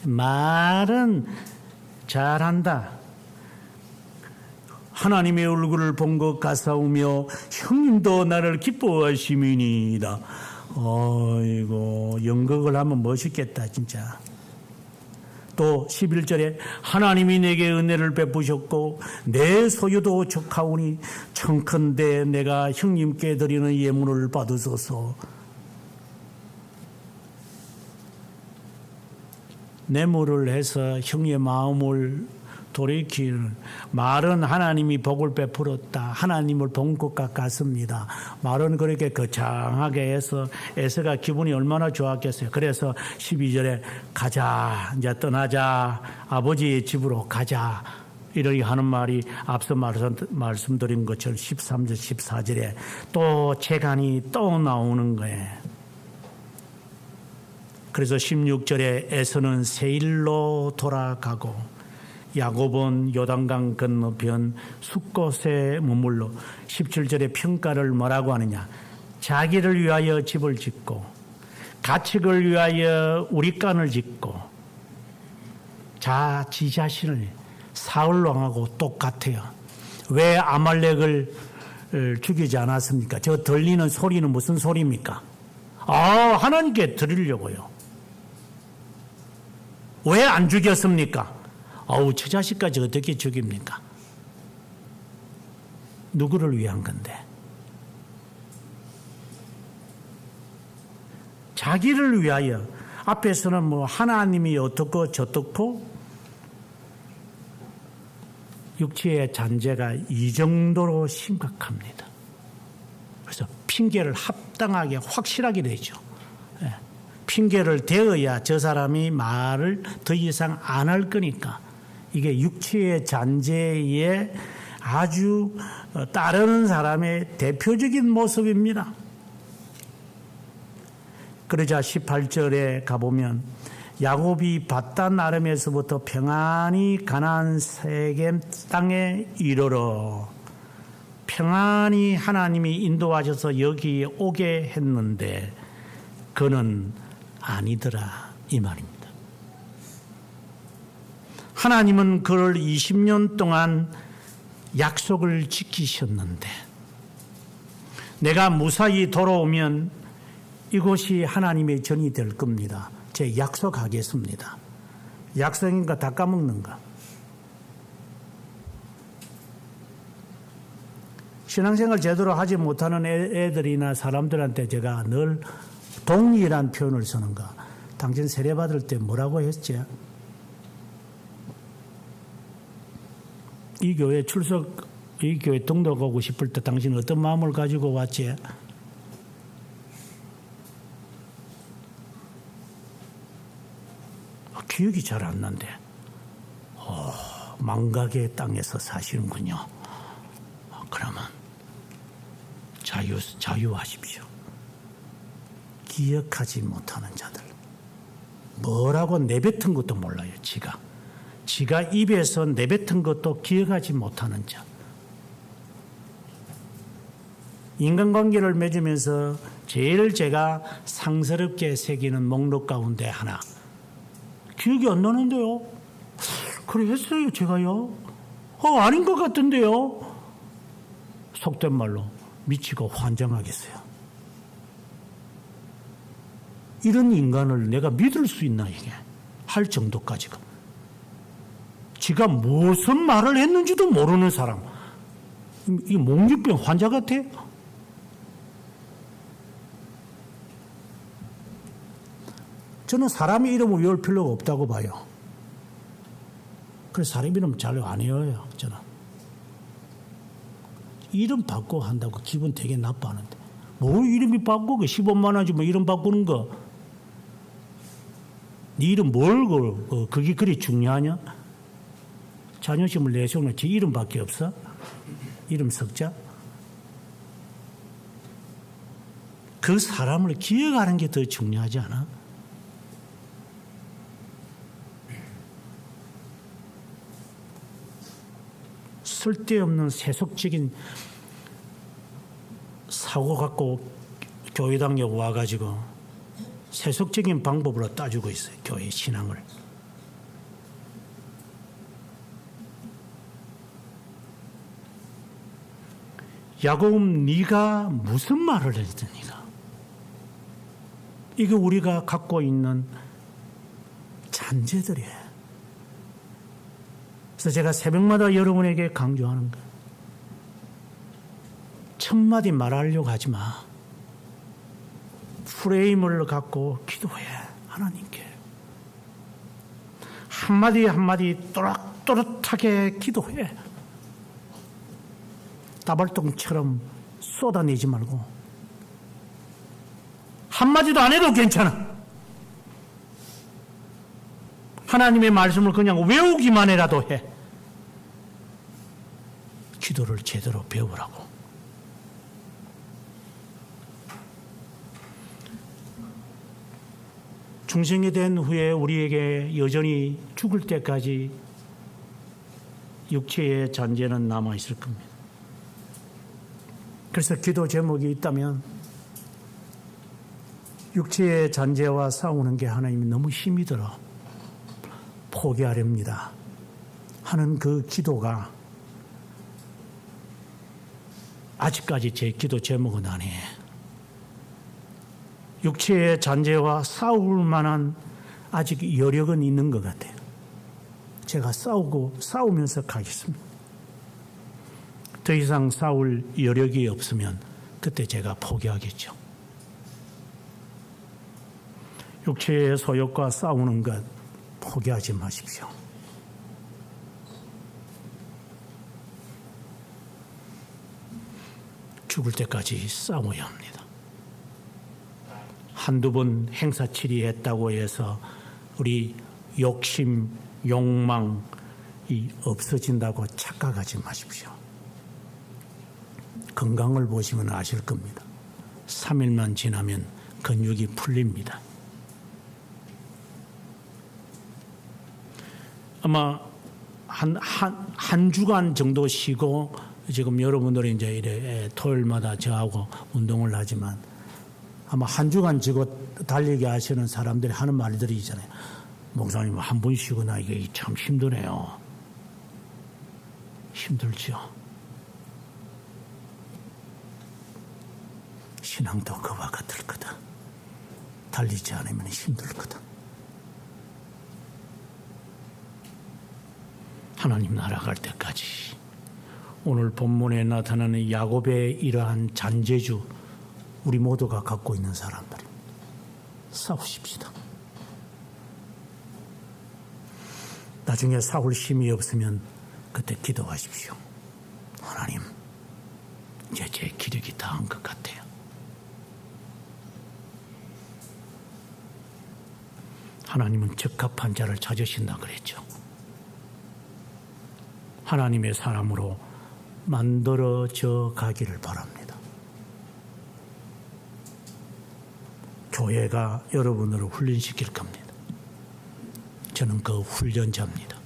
말은 잘한다. 하나님의 얼굴을 본 것 같사오며 형님도 나를 기뻐하심이니이다. 어이고 연극을 하면 멋있겠다 진짜. 또 11절에 하나님이 내게 은혜를 베푸셨고 내 소유도 족하오니 청컨대 내가 형님께 드리는 예물을 받으소서. 뇌물을 해서 형의 마음을 돌이키는 말은 하나님이 복을 베풀었다. 하나님을 본 것과 같습니다. 말은 그렇게 거창하게 해서 에서가 기분이 얼마나 좋았겠어요. 그래서 12절에 가자 이제 떠나자 아버지의 집으로 가자 이렇게 하는 말이 앞서 말씀드린 것처럼 13절 14절에 또 재간이 또 나오는 거예요. 그래서 16절에 에서는 세일로 돌아가고 야곱은 요단강 건너편 숫곳에 머물러 17절에 평가를 뭐라고 하느냐. 자기를 위하여 집을 짓고 가축을 위하여 우리간을 짓고 지 자신을 사울 왕하고 똑같아요. 왜 아말렉을 죽이지 않았습니까? 저 들리는 소리는 무슨 소리입니까? 하나님께 드리려고요. 왜 안 죽였습니까? 저 자식까지 어떻게 죽입니까? 누구를 위한 건데? 자기를 위하여. 앞에서는 뭐 하나님이 어떻고 저떻고 육체의 잔재가 이 정도로 심각합니다. 그래서 핑계를 합당하게 확실하게 내죠. 핑계를 대어야 저 사람이 말을 더 이상 안 할 거니까. 이게 육체의 잔재에 아주 따르는 사람의 대표적인 모습입니다. 그러자 18절에 가보면 야곱이 밧단 아람에서부터 평안히 가나안 세겜 땅에 이르러 평안히 하나님이 인도하셔서 여기 오게 했는데 그는 아니더라 이 말입니다. 하나님은 그를 20년 동안 약속을 지키셨는데 내가 무사히 돌아오면 이곳이 하나님의 전이 될 겁니다. 제 약속하겠습니다. 약속인가 다 까먹는가? 신앙생활 제대로 하지 못하는 애들이나 사람들한테 제가 늘 동의란 표현을 쓰는가? 당신 세례받을 때 뭐라고 했지? 이 교회 이 교회 등록하고 싶을 때 당신 어떤 마음을 가지고 왔지? 기억이 잘 안 난대. 망각의 땅에서 사시는군요. 그러면 자유하십시오. 기억하지 못하는 자들. 뭐라고 내뱉은 것도 몰라요. 지가 입에서 내뱉은 것도 기억하지 못하는 자. 인간관계를 맺으면서 제일 제가 상스럽게 새기는 목록 가운데 하나. 기억이 안 나는데요. 그래 했어요 제가요. 아닌 것 같은데요. 속된 말로 미치고 환장하겠어요. 이런 인간을 내가 믿을 수 있나 이게 할 정도까지가. 지가 무슨 말을 했는지도 모르는 사람. 이 몽유병 환자 같아? 저는 사람의 이름을 외울 필요가 없다고 봐요. 그래서 사람 이름 잘 안 외워요. 저는. 이름 바꿔 한다고 기분 되게 나빠하는데. 뭐 이름이 바꾸고 15만 원이지 뭐 이름 바꾸는 거. 네 이름 뭘 그게 그리 중요하냐? 자존심을 내세우는 제 이름밖에 없어? 이름 석자? 그 사람을 기억하는 게 더 중요하지 않아? 쓸데없는 세속적인 사고 갖고 교회당에 와가지고 세속적인 방법으로 따지고 있어요. 교회 신앙을. 야곱, 네가 무슨 말을 했더니가? 이게 우리가 갖고 있는 잔재들이에요. 그래서 제가 새벽마다 여러분에게 강조하는 거예요. 첫마디 말하려고 하지 마. 프레임을 갖고 기도해. 하나님께. 한마디 한마디 또렷또렷하게 기도해. 따발통처럼 쏟아내지 말고 한마디도 안 해도 괜찮아. 하나님의 말씀을 그냥 외우기만 해라도 해. 기도를 제대로 배우라고. 중생이 된 후에 우리에게 여전히 죽을 때까지 육체의 잔재는 남아있을 겁니다. 그래서 기도 제목이 있다면 육체의 잔재와 싸우는 게 하나님이 너무 힘이 들어 포기하렵니다 하는 그 기도가 아직까지 제 기도 제목은 아니에요. 육체의 잔재와 싸울 만한 아직 여력은 있는 것 같아요. 제가 싸우면서 가겠습니다. 더 이상 싸울 여력이 없으면 그때 제가 포기하겠죠. 육체의 소욕과 싸우는 것 포기하지 마십시오. 죽을 때까지 싸워야 합니다. 한두 번 행사치리했다고 해서 우리 욕심, 욕망이 없어진다고 착각하지 마십시오. 건강을 보시면 아실 겁니다. 3일만 지나면 근육이 풀립니다. 아마 한 주간 정도 쉬고 지금 여러분들이 이제 이래 토요일마다 저하고 운동을 하지만 아마 한 주간 지고 달리기 하시는 사람들이 하는 말들이 있잖아요. 목사님 한 번 쉬거나 이게 참 힘드네요. 힘들죠. 신앙도 그와 같을 거다. 달리지 않으면 힘들 거다. 하나님 나라 갈 때까지 오늘 본문에 나타나는 야곱의 이러한 잔재주 우리 모두가 갖고 있는 사람들입니다. 싸우십시다. 나중에 싸울 힘이 없으면 그때 기도하십시오. 하나님, 이제 제 기력이 다한 것 같아요. 하나님은 적합한 자를 찾으신다 그랬죠. 하나님의 사람으로 만들어져 가기를 바랍니다. 교회가 여러분을 훈련시킬 겁니다. 저는 그 훈련자입니다.